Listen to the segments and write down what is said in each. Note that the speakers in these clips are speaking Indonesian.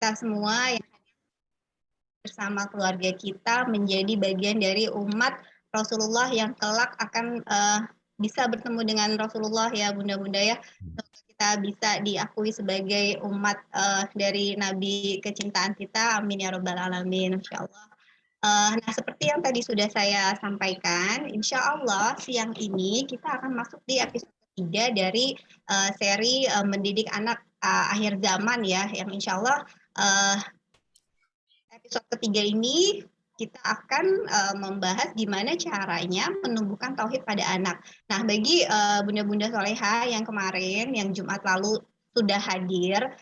kita semua yang bersama keluarga kita menjadi bagian dari umat Rasulullah yang kelak akan bisa bertemu dengan Rasulullah ya bunda-bunda ya. Semoga kita bisa diakui sebagai umat dari Nabi kecintaan kita. Amin ya robbal alamin. Insya Allah. Nah, seperti yang tadi sudah saya sampaikan, insya Allah siang ini kita akan masuk di episode ketiga dari seri mendidik anak akhir zaman ya, yang insya Allah episode ketiga ini kita akan membahas gimana caranya menumbuhkan tauhid pada anak. Nah, bagi bunda-bunda soleha yang kemarin, yang Jumat lalu sudah hadir,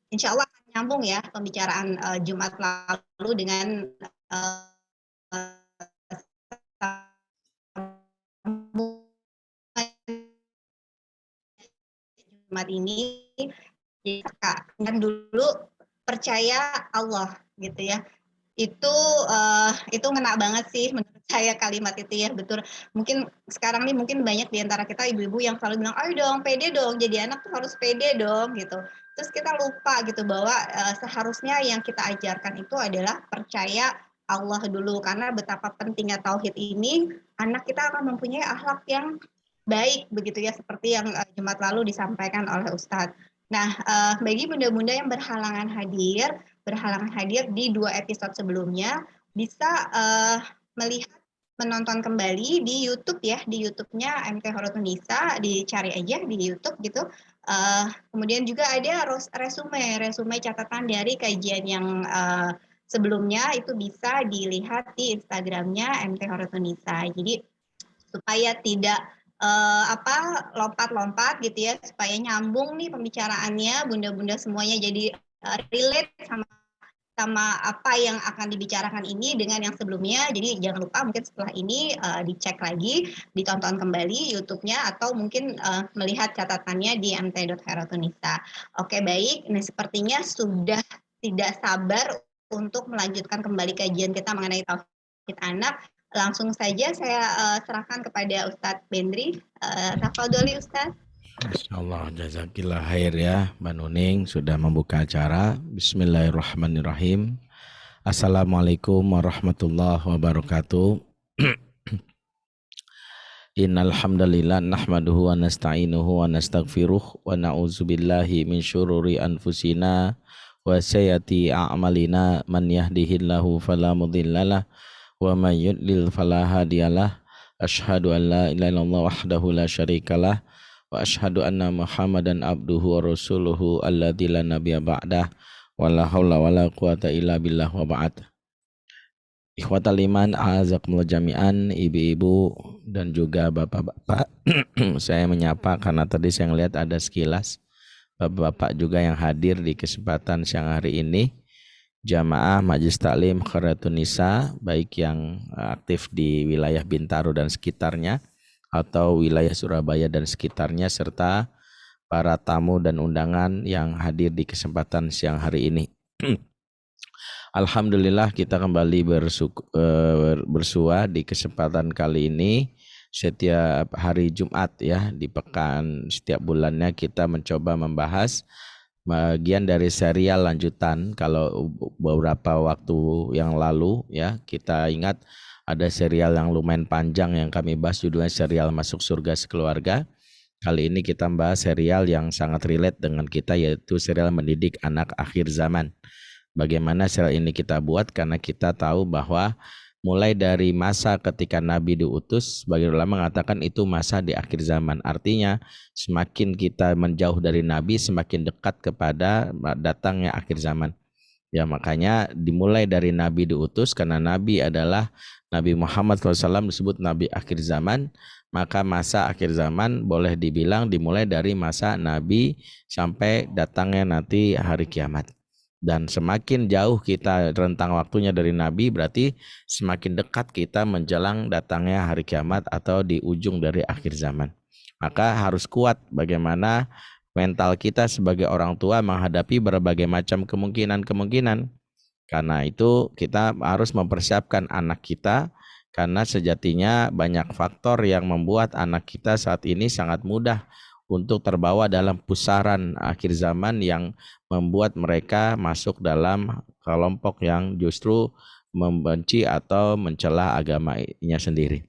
insya Allah akan nyambung ya pembicaraan Jumat lalu dengan Jumat ini. Jadi kan dulu percaya Allah gitu ya. Itu ngena banget sih menurut saya kalimat itu ya, betul. Mungkin sekarang nih mungkin banyak di antara kita ibu-ibu yang selalu bilang, ayo dong pede dong, jadi anak tuh harus pede dong gitu. Terus kita lupa gitu bahwa seharusnya yang kita ajarkan itu adalah percaya Allah dulu, karena betapa pentingnya tauhid ini, anak kita akan mempunyai akhlak yang baik begitu ya, seperti yang Jumat lalu disampaikan oleh Ustadz. Nah, bagi bunda-bunda yang berhalangan hadir di 2 episode sebelumnya, bisa melihat, menonton kembali di YouTube ya, di YouTube-nya MT Horotunisa, dicari aja di YouTube gitu. Kemudian juga ada resume catatan dari kajian yang sebelumnya, itu bisa dilihat di Instagramnya MT Horotunisa. Jadi supaya tidak lompat-lompat gitu ya, supaya nyambung nih pembicaraannya, bunda-bunda semuanya jadi relate sama apa yang akan dibicarakan ini dengan yang sebelumnya. Jadi jangan lupa mungkin setelah ini dicek lagi, ditonton kembali YouTube-nya, atau mungkin melihat catatannya di mt.heratunisa. Oke, baik. Nah, sepertinya sudah tidak sabar untuk melanjutkan kembali kajian kita mengenai tauhid anak. Langsung saja saya serahkan kepada Ustadz Bendri. Tafadholi Ustadz. Masya Allah, jazakillah khair ya Mbak Nuning sudah membuka acara. Bismillahirrahmanirrahim. Assalamualaikum warahmatullahi wabarakatuh. Innal hamdalillah nahmaduhu wa nasta'inuhu wa nastaghfiruh wa na'udzubillahi min syururi anfusina wa sayyiati a'malina, man yahdihillahu fala mudhillalah wa man yudlil fala hadiyalah. Asyhadu an la ilaha illallah wahdahu la syarikalah wa asyhadu anna Muhammadan abduhu wa rasuluhu alladzi la nabiyya ba'dah wa la haula wa la quwata illa billah wa ba'd. Ikhwatal iman, a'azakumullah jami'an, ibu-ibu dan juga bapak-bapak. Saya menyapa karena tadi saya melihat ada sekilas bapak-bapak juga yang hadir di kesempatan siang hari ini. Jamaah Majelis Taklim Horotunisa, baik yang aktif di wilayah Bintaro dan sekitarnya atau wilayah Surabaya dan sekitarnya, serta para tamu dan undangan yang hadir di kesempatan siang hari ini. Alhamdulillah kita kembali bersua di kesempatan kali ini. Setiap hari Jumat ya, di pekan setiap bulannya kita mencoba membahas bagian dari serial lanjutan. Kalau beberapa waktu yang lalu ya, kita ingat ada serial yang lumayan panjang yang kami bahas, judulnya serial Masuk Surga Sekeluarga. Kali ini kita bahas serial yang sangat relate dengan kita, yaitu serial Mendidik Anak Akhir Zaman. Bagaimana serial ini kita buat? Karena kita tahu bahwa mulai dari masa ketika Nabi diutus, sebagian ulama mengatakan itu masa di akhir zaman. Artinya semakin kita menjauh dari Nabi, semakin dekat kepada datangnya akhir zaman. Ya, makanya dimulai dari Nabi diutus, karena Nabi adalah Nabi Muhammad SAW disebut Nabi akhir zaman. Maka masa akhir zaman boleh dibilang dimulai dari masa Nabi sampai datangnya nanti hari kiamat. Dan semakin jauh kita rentang waktunya dari Nabi, berarti semakin dekat kita menjelang datangnya hari kiamat atau di ujung dari akhir zaman. Maka harus kuat bagaimana mental kita sebagai orang tua menghadapi berbagai macam kemungkinan-kemungkinan. Karena itu kita harus mempersiapkan anak kita, karena sejatinya banyak faktor yang membuat anak kita saat ini sangat mudah untuk terbawa dalam pusaran akhir zaman yang membuat mereka masuk dalam kelompok yang justru membenci atau mencela agamanya sendiri.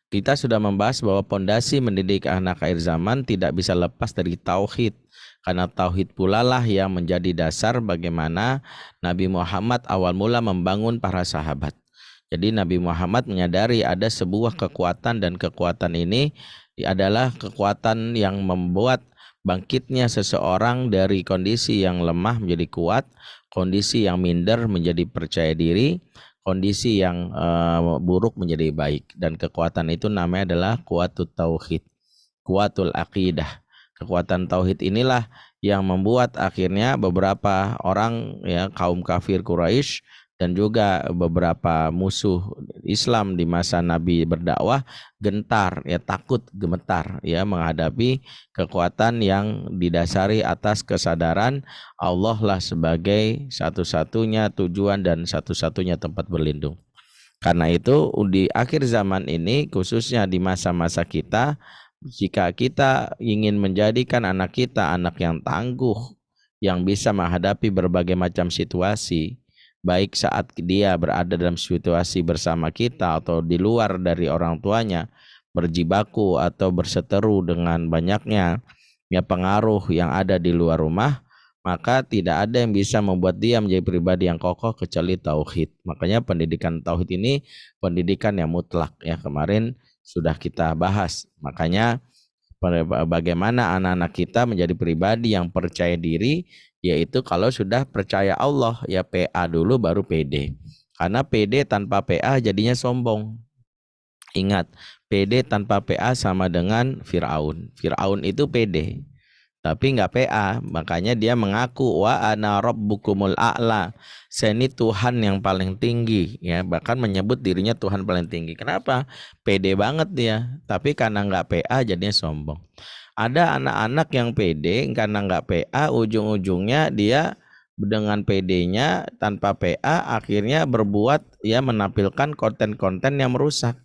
Kita sudah membahas bahwa pondasi mendidik anak akhir zaman tidak bisa lepas dari tauhid. Karena tauhid pula lah yang menjadi dasar bagaimana Nabi Muhammad awal mula membangun para sahabat. Jadi Nabi Muhammad menyadari ada sebuah kekuatan, dan kekuatan ini adalah kekuatan yang membuat bangkitnya seseorang dari kondisi yang lemah menjadi kuat, kondisi yang minder menjadi percaya diri, kondisi yang buruk menjadi baik. Dan kekuatan itu namanya adalah kuatul tauhid, kuatul aqidah. Kekuatan tauhid inilah yang membuat akhirnya beberapa orang, ya, kaum kafir Quraisy dan juga beberapa musuh Islam di masa Nabi berdakwah gentar, ya, takut, gemetar, ya, menghadapi kekuatan yang didasari atas kesadaran Allah lah sebagai satu-satunya tujuan dan satu-satunya tempat berlindung. Karena itu di akhir zaman ini, khususnya di masa-masa kita, jika kita ingin menjadikan anak kita anak yang tangguh, yang bisa menghadapi berbagai macam situasi, baik saat dia berada dalam situasi bersama kita atau di luar dari orang tuanya, berjibaku atau berseteru dengan banyaknya, ya, pengaruh yang ada di luar rumah, maka tidak ada yang bisa membuat dia menjadi pribadi yang kokoh kecuali tauhid. Makanya pendidikan tauhid ini pendidikan yang mutlak, ya, kemarin sudah kita bahas. Makanya bagaimana anak-anak kita menjadi pribadi yang percaya diri, yaitu kalau sudah percaya Allah, ya, PA dulu baru PD. Karena PD tanpa PA jadinya sombong. Ingat, PD tanpa PA sama dengan Fir'aun. Fir'aun itu PD tapi nggak PA, makanya dia mengaku wa ana rabbukumul a'la, saya ini Tuhan yang paling tinggi, ya, bahkan menyebut dirinya Tuhan paling tinggi. Kenapa? Pede banget dia, tapi karena nggak PA jadinya sombong. Ada anak-anak yang pede karena nggak PA, ujung-ujungnya dia dengan PD-nya tanpa PA akhirnya berbuat, ya, menampilkan konten-konten yang merusak,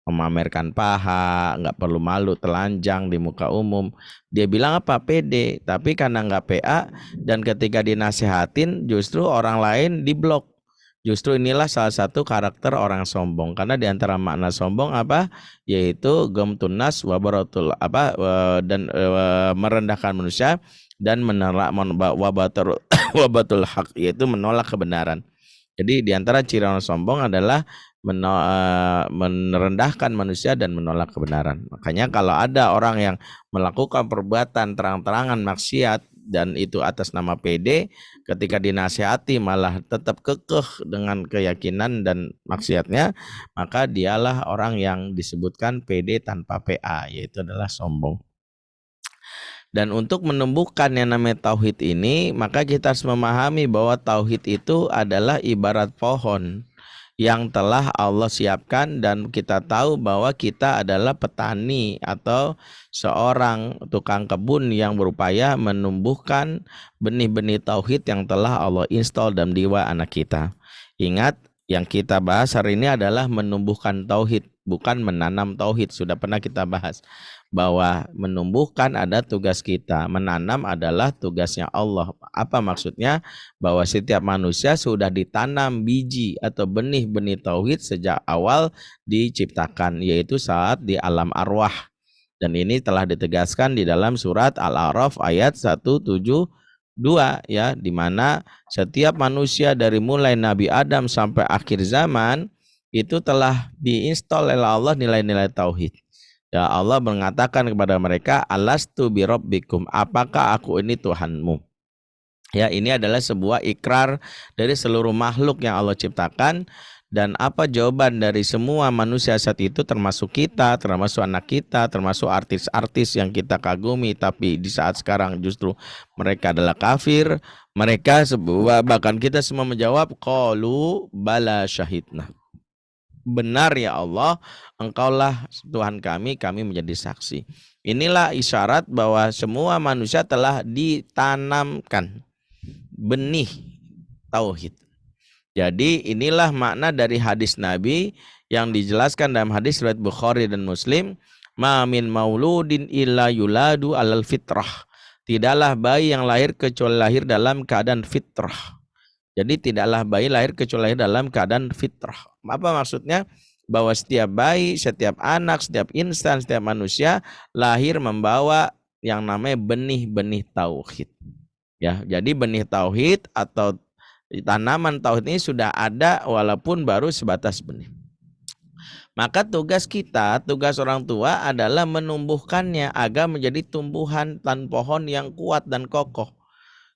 memamerkan paha, nggak perlu malu, telanjang di muka umum. Dia bilang apa? PD, tapi karena nggak PA dan ketika dinasehatin justru orang lain diblok. Justru inilah salah satu karakter orang sombong, karena di antara makna sombong apa? Yaitu gemtunas wabaratul apa dan merendahkan manusia dan menolak wabatul wabatul hak, yaitu menolak kebenaran. Jadi di antara ciri orang sombong adalah merendahkan manusia dan menolak kebenaran. Makanya kalau ada orang yang melakukan perbuatan terang-terangan maksiat dan itu atas nama PD, ketika dinasihati malah tetap kekeh dengan keyakinan dan maksiatnya, maka dialah orang yang disebutkan PD tanpa PA, yaitu adalah sombong. Dan untuk menumbuhkan yang namanya tauhid ini, maka kita harus memahami bahwa tauhid itu adalah ibarat pohon yang telah Allah siapkan, dan kita tahu bahwa kita adalah petani atau seorang tukang kebun yang berupaya menumbuhkan benih-benih tauhid yang telah Allah install dalam jiwa anak kita. Ingat, yang kita bahas hari ini adalah menumbuhkan tauhid, bukan menanam tauhid. Sudah pernah kita bahas bahwa menumbuhkan ada tugas kita, menanam adalah tugasnya Allah. Apa maksudnya? Bahwa setiap manusia sudah ditanam biji atau benih-benih tauhid sejak awal diciptakan, yaitu saat di alam arwah. Dan ini telah ditegaskan di dalam surat Al-A'raf ayat 172, ya, di mana setiap manusia dari mulai Nabi Adam sampai akhir zaman itu telah diinstal oleh Allah nilai-nilai tauhid. Ya, Allah mengatakan kepada mereka, alastu birabbikum, apakah aku ini Tuhanmu? Ya, ini adalah sebuah ikrar dari seluruh makhluk yang Allah ciptakan. Dan apa jawaban dari semua manusia saat itu, termasuk kita, termasuk anak kita, termasuk artis-artis yang kita kagumi, tapi di saat sekarang justru mereka adalah kafir. Mereka bahkan kita semua menjawab, qalu bala syahidna. Benar ya Allah, Engkaulah Tuhan kami menjadi saksi. Inilah isyarat bahwa semua manusia telah ditanamkan benih tauhid. Jadi inilah makna dari hadis Nabi yang dijelaskan dalam hadis riwayat Bukhari dan Muslim. Ma min mauludin illa yuladu alal fitrah. Tidaklah bayi yang lahir kecuali lahir dalam keadaan fitrah. Jadi tidaklah bayi lahir kecuali lahir dalam keadaan fitrah. Apa maksudnya? Bahwa setiap bayi, setiap anak, setiap insan, setiap manusia lahir membawa yang namanya benih-benih tauhid. Ya, jadi benih tauhid atau tanaman tauhid ini sudah ada walaupun baru sebatas benih. Maka tugas kita, tugas orang tua adalah menumbuhkannya agar menjadi tumbuhan dan pohon yang kuat dan kokoh.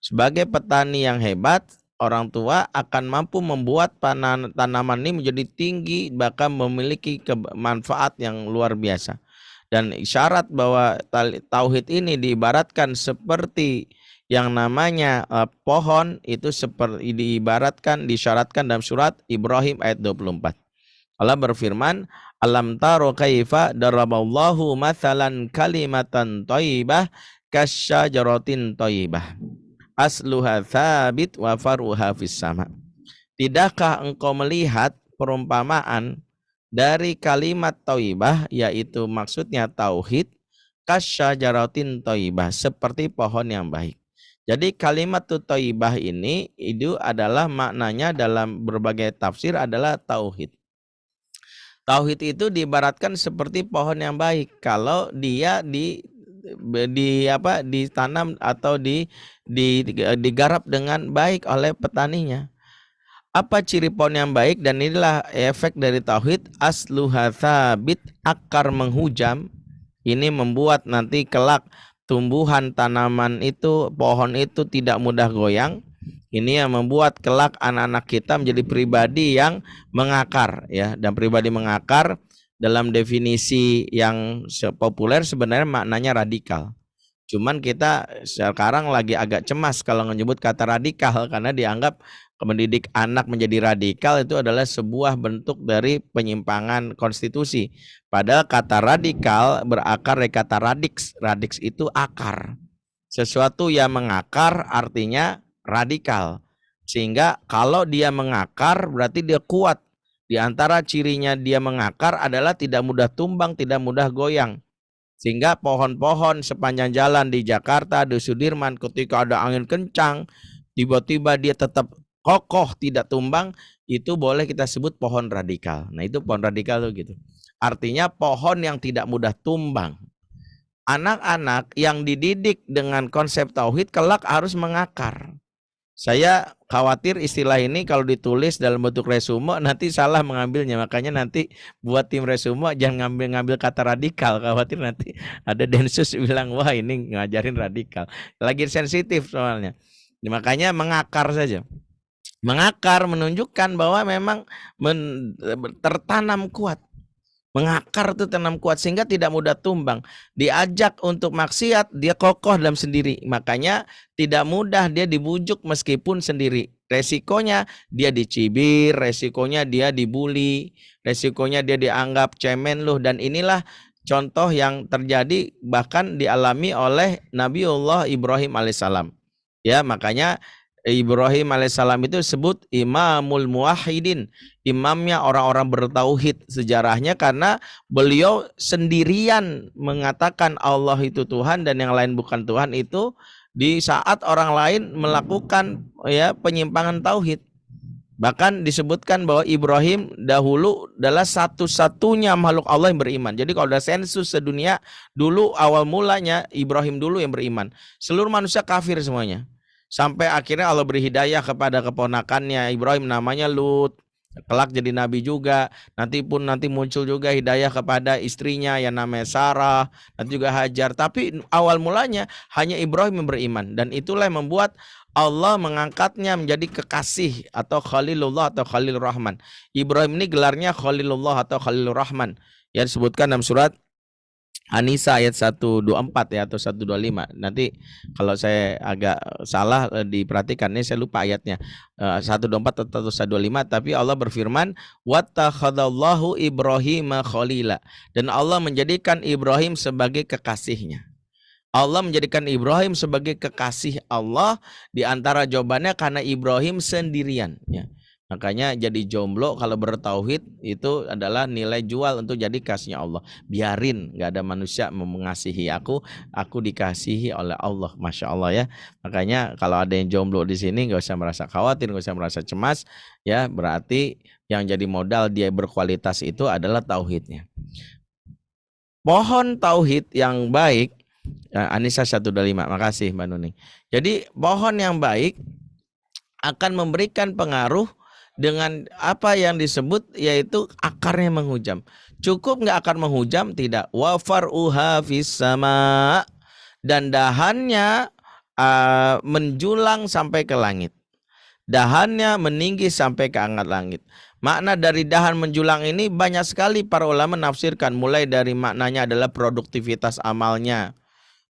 Sebagai petani yang hebat, orang tua akan mampu membuat tanaman ini menjadi tinggi, bahkan memiliki manfaat yang luar biasa. Dan isyarat bahwa tauhid ini diibaratkan seperti yang namanya pohon, itu seperti disyaratkan dalam surat Ibrahim ayat 24. Allah berfirman, alam taro kaifa daraballahu mathalan kalimatan thayyibah kasyajaratin thayyibah asluha thabit wa faruha fis sama. Tidakkah engkau melihat perumpamaan dari kalimat thayyibah, yaitu maksudnya tauhid, kasyajaratin thayyibah, seperti pohon yang baik. Jadi kalimat thayyibah ini itu adalah maknanya dalam berbagai tafsir adalah tauhid. Tauhid itu diibaratkan seperti pohon yang baik kalau dia ditanam atau digarap dengan baik oleh petaninya. Apa ciri pohon yang baik? Dan inilah efek dari tauhid. Asluha thabit, akar menghujam. Ini membuat nanti kelak tumbuhan tanaman itu, pohon itu tidak mudah goyang. Ini yang membuat kelak anak-anak kita menjadi pribadi yang mengakar, ya. Dan pribadi mengakar dalam definisi yang populer sebenarnya maknanya radikal. Cuman kita sekarang lagi agak cemas kalau menyebut kata radikal, karena dianggap mendidik anak menjadi radikal itu adalah sebuah bentuk dari penyimpangan konstitusi. Padahal kata radikal berakar dari kata radix. Radix itu akar. Sesuatu yang mengakar artinya radikal. Sehingga kalau dia mengakar berarti dia kuat. Di antara cirinya dia mengakar adalah tidak mudah tumbang, tidak mudah goyang. Sehingga pohon-pohon sepanjang jalan di Jakarta, di Sudirman, ketika ada angin kencang, tiba-tiba dia tetap kokoh, tidak tumbang, itu boleh kita sebut pohon radikal. Nah, itu pohon radikal tuh gitu. Artinya pohon yang tidak mudah tumbang. Anak-anak yang dididik dengan konsep tauhid kelak harus mengakar. Saya khawatir istilah ini kalau ditulis dalam bentuk resume nanti salah mengambilnya. Makanya nanti buat tim resume jangan ngambil kata radikal. Khawatir nanti ada Densus bilang, wah ini ngajarin radikal. Lagi sensitif soalnya. Makanya mengakar saja. Mengakar menunjukkan bahwa memang tertanam kuat. Mengakar itu tanam kuat sehingga tidak mudah tumbang. Diajak untuk maksiat, dia kokoh dalam sendiri. Makanya tidak mudah dia dibujuk meskipun sendiri. Resikonya dia dicibir, resikonya dia dibully, resikonya dia dianggap cemen loh. Dan inilah contoh yang terjadi bahkan dialami oleh Nabiullah Ibrahim alaihissalam. Ya, makanya Ibrahim alaihissalam itu disebut imamul muwahhidin, imamnya orang-orang bertauhid sejarahnya, karena beliau sendirian mengatakan Allah itu Tuhan dan yang lain bukan Tuhan itu di saat orang lain melakukan ya penyimpangan tauhid. Bahkan disebutkan bahwa Ibrahim dahulu adalah satu-satunya makhluk Allah yang beriman. Jadi kalau ada sensus sedunia dulu awal mulanya Ibrahim dulu yang beriman. Seluruh manusia kafir semuanya. Sampai akhirnya Allah beri hidayah kepada keponakannya Ibrahim namanya Lut. Kelak jadi nabi juga. Nanti muncul juga hidayah kepada istrinya yang namanya Sarah. Nanti juga Hajar. Tapi awal mulanya hanya Ibrahim yang beriman. Dan itulah yang membuat Allah mengangkatnya menjadi kekasih atau Khalilullah atau Khalilur Rahman. Ibrahim ini gelarnya Khalilullah atau Khalilur Rahman. Yang disebutkan dalam surat An-Nisa ayat 124 ya atau 125. Nanti kalau saya agak salah diperhatikan, ini saya lupa ayatnya. 124 atau 125, tapi Allah berfirman, "Wattakhadallahu Ibrahima khalila." Dan Allah menjadikan Ibrahim sebagai kekasihnya. Allah menjadikan Ibrahim sebagai kekasih Allah, di antara jawabannya karena Ibrahim sendirian ya. Makanya jadi jomblo kalau bertauhid itu adalah nilai jual untuk jadi kasihnya Allah. Biarin, nggak ada manusia mengasihi aku dikasihi oleh Allah, masya Allah ya. Makanya kalau ada yang jomblo di sini nggak usah merasa khawatir, nggak usah merasa cemas, ya berarti yang jadi modal dia berkualitas itu adalah tauhidnya. Pohon tauhid yang baik, Anissa 125, makasih Mbak Nuning. Jadi pohon yang baik akan memberikan pengaruh dengan apa yang disebut yaitu akarnya menghujam. Cukup nggak akar menghujam? Tidak. Wafaruha fis sama, dan dahannya menjulang sampai ke langit. Dahannya meninggi sampai ke angkat langit. Makna dari dahan menjulang ini banyak sekali para ulama menafsirkan, mulai dari maknanya adalah produktivitas amalnya,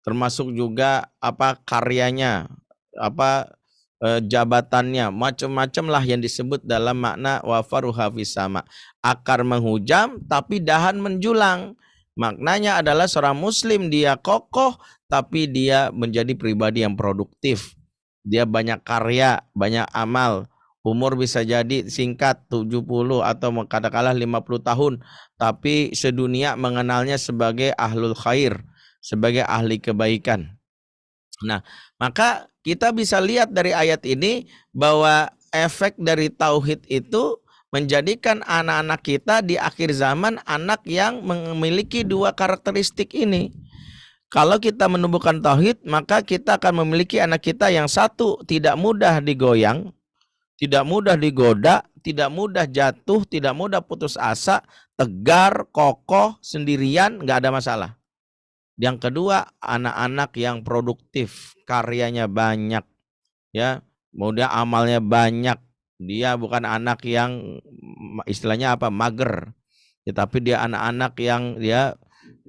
termasuk juga apa karyanya, apa jabatannya, macam-macam lah yang disebut dalam makna wafaruha fis sama. Akar menghujam tapi dahan menjulang. Maknanya adalah seorang muslim dia kokoh tapi dia menjadi pribadi yang produktif. Dia banyak karya, banyak amal. Umur bisa jadi singkat 70 atau kadang-kadang 50 tahun, tapi sedunia mengenalnya sebagai ahlul khair, sebagai ahli kebaikan. Nah, maka kita bisa lihat dari ayat ini bahwa efek dari tauhid itu menjadikan anak-anak kita di akhir zaman anak yang memiliki dua karakteristik ini. Kalau kita menumbuhkan tauhid, maka kita akan memiliki anak kita yang satu, tidak mudah digoyang, tidak mudah digoda, tidak mudah jatuh, tidak mudah putus asa, tegar, kokoh, sendirian, nggak ada masalah. Yang kedua, anak-anak yang produktif, karyanya banyak, ya, kemudian amalnya banyak. Dia bukan anak yang istilahnya apa, mager, tetapi dia anak-anak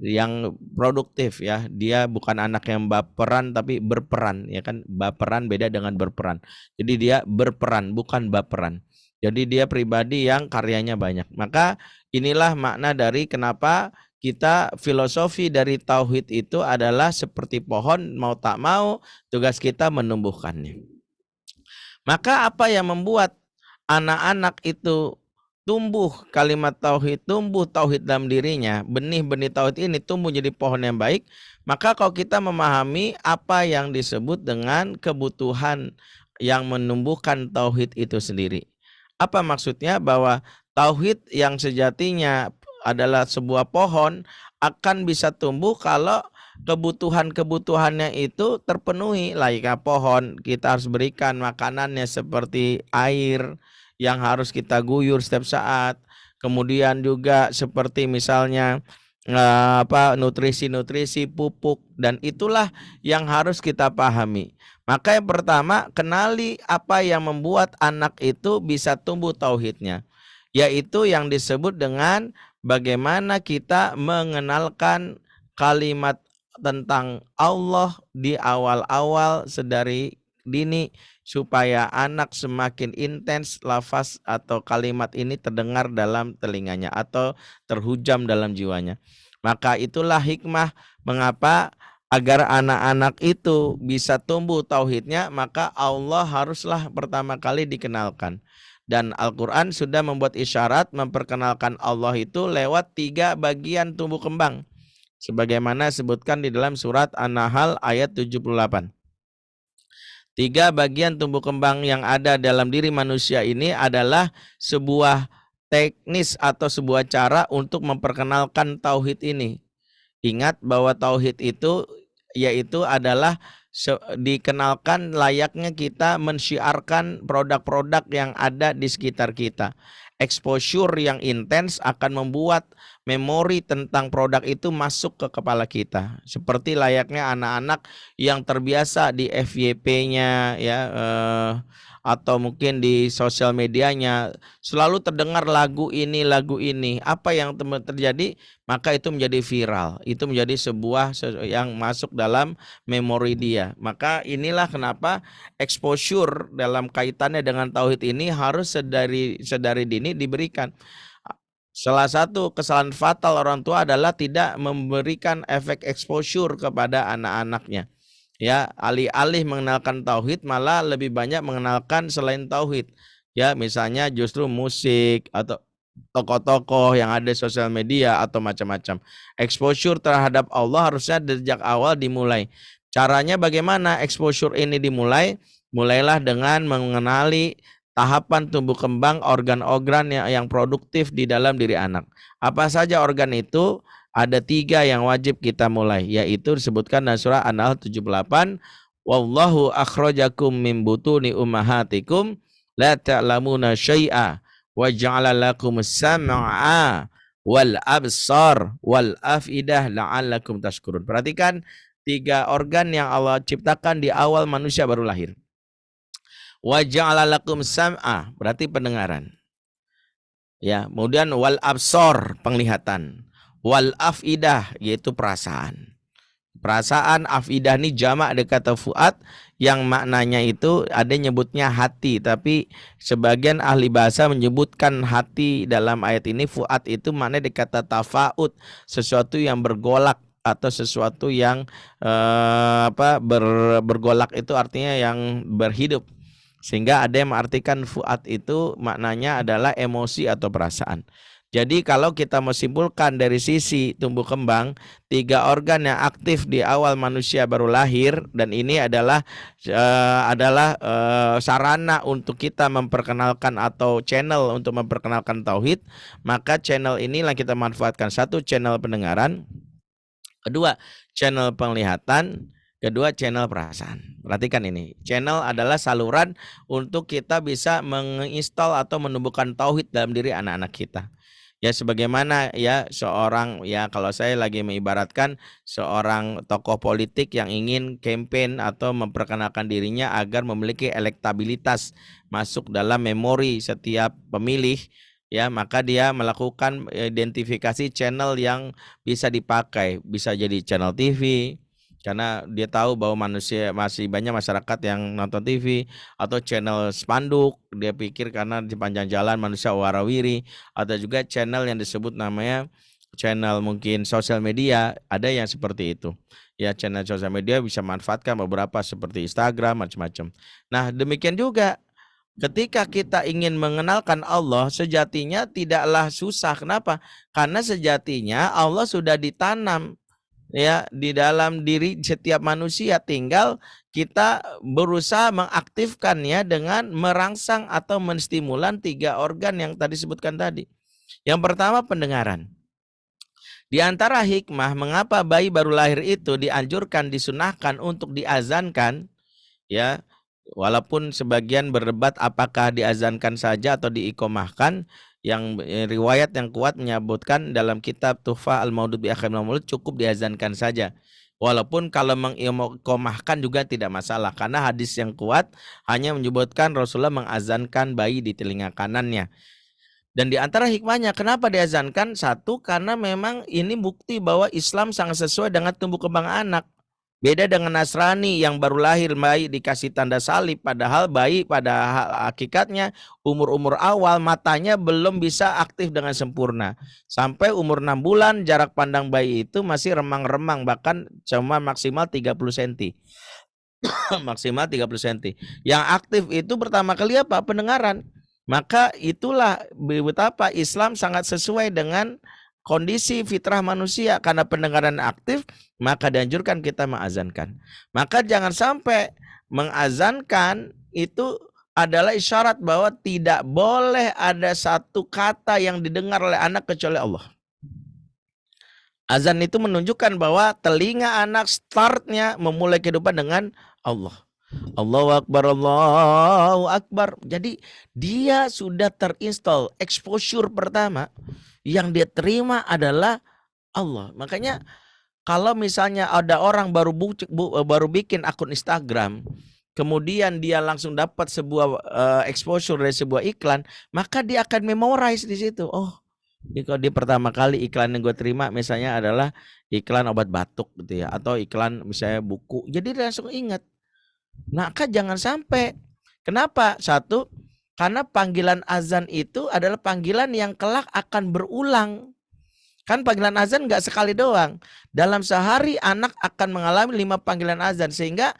yang produktif, ya. Dia bukan anak yang baperan tapi berperan, ya kan. Baperan beda dengan berperan. Jadi dia berperan bukan baperan. Jadi dia pribadi yang karyanya banyak. Maka inilah makna dari kenapa kita filosofi dari tauhid itu adalah seperti pohon, mau tak mau tugas kita menumbuhkannya. Maka apa yang membuat anak-anak itu tumbuh kalimat tauhid, tumbuh tauhid dalam dirinya, benih-benih tauhid ini tumbuh jadi pohon yang baik, maka kalau kita memahami apa yang disebut dengan kebutuhan yang menumbuhkan tauhid itu sendiri. Apa maksudnya? Bahwa tauhid yang sejatinya adalah sebuah pohon akan bisa tumbuh kalau kebutuhan-kebutuhannya itu terpenuhi. Layaknya pohon, kita harus berikan makanannya seperti air yang harus kita guyur setiap saat. Kemudian juga seperti misalnya nutrisi-nutrisi, pupuk, dan itulah yang harus kita pahami. Maka yang pertama, kenali apa yang membuat anak itu bisa tumbuh tauhidnya, yaitu yang disebut dengan bagaimana kita mengenalkan kalimat tentang Allah di awal-awal sedari dini, supaya anak semakin intens lafaz atau kalimat ini terdengar dalam telinganya atau terhujam dalam jiwanya. Maka itulah hikmah mengapa agar anak-anak itu bisa tumbuh tauhidnya, maka Allah haruslah pertama kali dikenalkan. Dan Al-Quran sudah membuat isyarat memperkenalkan Allah itu lewat 3 bagian tumbuh kembang, sebagaimana sebutkan di dalam surat An-Nahl ayat 78. 3 bagian tumbuh kembang yang ada dalam diri manusia ini adalah sebuah teknis atau sebuah cara untuk memperkenalkan tauhid ini. Ingat bahwa tauhid itu yaitu adalah dikenalkan layaknya kita mensyiarkan produk-produk yang ada di sekitar kita. Exposure yang intens akan membuat memori tentang produk itu masuk ke kepala kita. Seperti layaknya anak-anak yang terbiasa di FYP-nya, ya, atau mungkin di sosial medianya selalu terdengar lagu ini. Apa yang terjadi? Maka itu menjadi viral. Itu menjadi sebuah yang masuk dalam memori dia. Maka inilah kenapa exposure dalam kaitannya dengan tauhid ini harus sedari dini diberikan. Salah satu kesalahan fatal orang tua adalah tidak memberikan efek exposure kepada anak-anaknya. Ya, alih-alih mengenalkan tauhid malah lebih banyak mengenalkan selain tauhid. Ya, misalnya justru musik atau tokoh-tokoh yang ada di sosial media atau macam-macam. Exposure terhadap Allah harusnya sejak awal dimulai. Caranya bagaimana exposure ini dimulai? Mulailah dengan mengenali tahapan tumbuh kembang organ-organ yang produktif di dalam diri anak. Apa saja organ itu? Ada 3 yang wajib kita mulai, yaitu disebutkan dalam surah An-Nahl 78, Wallahu akhrajakum min butuni ummahatikum la ta'lamuna syai'a wa ja'ala lakum sam'a wal absar wal afidah la'allakum tashkurun. Perhatikan 3 organ yang Allah ciptakan di awal manusia baru lahir. Wa ja'ala lakum sam'a berarti pendengaran. Ya, kemudian wal absar penglihatan. Wal afidah yaitu perasaan. Perasaan afidah ini jamak dari kata fuad yang maknanya itu ada nyebutnya hati, tapi sebagian ahli bahasa menyebutkan hati dalam ayat ini fuad itu maknanya dari kata tafaud, sesuatu yang bergolak atau sesuatu yang bergolak itu artinya yang berhidup. Sehingga ada yang mengartikan fuad itu maknanya adalah emosi atau perasaan. Jadi kalau kita mau simpulkan dari sisi tumbuh kembang, 3 organ yang aktif di awal manusia baru lahir, dan ini adalah sarana untuk kita memperkenalkan atau channel untuk memperkenalkan tauhid, maka channel inilah kita manfaatkan. 1, channel pendengaran, 2, channel penglihatan, kedua channel perasaan. Perhatikan ini, channel adalah saluran untuk kita bisa menginstal atau menumbuhkan tauhid dalam diri anak-anak kita. Ya sebagaimana ya seorang, ya kalau saya lagi mengibaratkan seorang tokoh politik yang ingin campaign atau memperkenalkan dirinya agar memiliki elektabilitas masuk dalam memori setiap pemilih, ya maka dia melakukan identifikasi channel yang bisa dipakai. Bisa jadi channel TV, karena dia tahu bahwa masih banyak masyarakat yang nonton TV, atau channel spanduk, dia pikir karena di panjang jalan manusia warawiri, atau juga channel yang disebut namanya channel mungkin sosial media, ada yang seperti itu. Ya, channel sosial media bisa manfaatkan beberapa seperti Instagram macam-macam. Nah, demikian juga ketika kita ingin mengenalkan Allah, sejatinya tidaklah susah. Kenapa? Karena sejatinya Allah sudah ditanam ya di dalam diri setiap manusia, tinggal kita berusaha mengaktifkannya dengan merangsang atau menstimulan 3 organ yang tadi sebutkan tadi. Yang pertama pendengaran. Di antara hikmah mengapa bayi baru lahir itu dianjurkan, disunahkan untuk diazankan, ya walaupun sebagian berdebat apakah diazankan saja atau diikomahkan. Yang riwayat yang kuat menyebutkan dalam kitab Tuhfah Al-Maudud bi Akhir Maulud cukup diazankan saja. Walaupun kalau mengikomahkan juga tidak masalah, karena hadis yang kuat hanya menyebutkan Rasulullah mengazankan bayi di telinga kanannya. Dan di antara hikmahnya kenapa diazankan? 1, karena memang ini bukti bahwa Islam sangat sesuai dengan tumbuh kembang anak. Beda dengan Nasrani yang baru lahir bayi dikasih tanda salib, padahal bayi pada hakikatnya umur-umur awal matanya belum bisa aktif dengan sempurna. Sampai umur 6 bulan jarak pandang bayi itu masih remang-remang, bahkan cuma maksimal 30 cm. Maksimal 30 cm. Yang aktif itu pertama kali apa? Pendengaran. Maka itulah betapa Islam sangat sesuai dengan kondisi fitrah manusia, karena pendengaran aktif maka dianjurkan kita mengazankan. Maka jangan sampai mengazankan itu adalah isyarat bahwa tidak boleh ada satu kata yang didengar oleh anak kecuali Allah. Azan itu menunjukkan bahwa telinga anak startnya memulai kehidupan dengan Allah. Allahu Akbar, Allahu Akbar. Jadi dia sudah terinstall, exposure pertama yang dia terima adalah Allah. Makanya kalau misalnya ada orang baru bikin akun Instagram, kemudian dia langsung dapat sebuah exposure dari sebuah iklan, maka dia akan memorize di situ. Oh, kalau dia pertama kali iklan yang gue terima misalnya adalah iklan obat batuk gitu ya, atau iklan misalnya buku, jadi dia langsung ingat. Maka jangan sampai. Kenapa? 1, karena panggilan azan itu adalah panggilan yang kelak akan berulang. Kan panggilan azan nggak sekali doang. Dalam sehari anak akan mengalami 5 panggilan azan, sehingga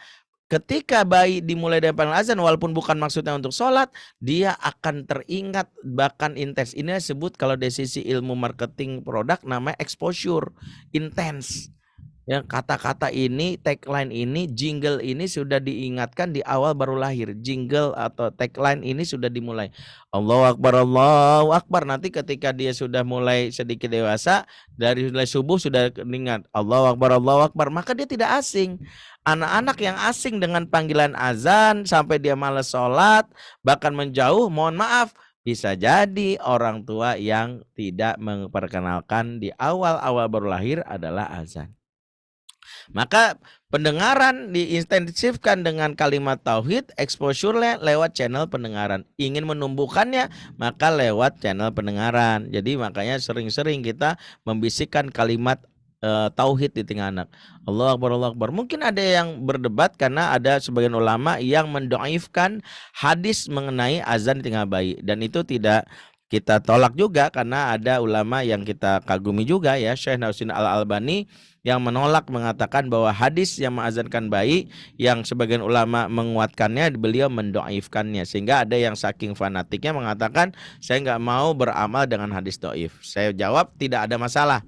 ketika bayi dimulai dari panggil azan, walaupun bukan maksudnya untuk sholat, dia akan teringat bahkan intens. Ini disebut kalau dari sisi ilmu marketing produk namanya exposure intens. Ya, kata-kata ini, tagline ini, jingle ini sudah diingatkan di awal baru lahir. Jingle atau tagline ini sudah dimulai. Allahu Akbar, Allahu Akbar. Nanti ketika dia sudah mulai sedikit dewasa, dari mulai subuh sudah ingat Allahu Akbar, Allahu Akbar. Maka dia tidak asing. Anak-anak yang asing dengan panggilan azan sampai dia malas sholat, bahkan menjauh, mohon maaf, bisa jadi orang tua yang tidak memperkenalkan di awal-awal baru lahir adalah azan. Maka pendengaran diintensifkan dengan kalimat tauhid, exposure-nya lewat channel pendengaran. Ingin menumbuhkannya, maka lewat channel pendengaran. Jadi makanya sering-sering kita membisikkan kalimat tauhid di tengah anak. Allahu Akbar, Allahu Akbar. Mungkin ada yang berdebat karena ada sebagian ulama yang mendoifkan hadis mengenai azan di tengah bayi, dan itu tidak kita tolak juga karena ada ulama yang kita kagumi juga ya, Syekh Nasruddin Al-Albani yang menolak, mengatakan bahwa hadis yang mengazankan bayi yang sebagian ulama menguatkannya, beliau mendoifkannya, sehingga ada yang saking fanatiknya mengatakan saya nggak mau beramal dengan hadis doif. Saya jawab tidak ada masalah.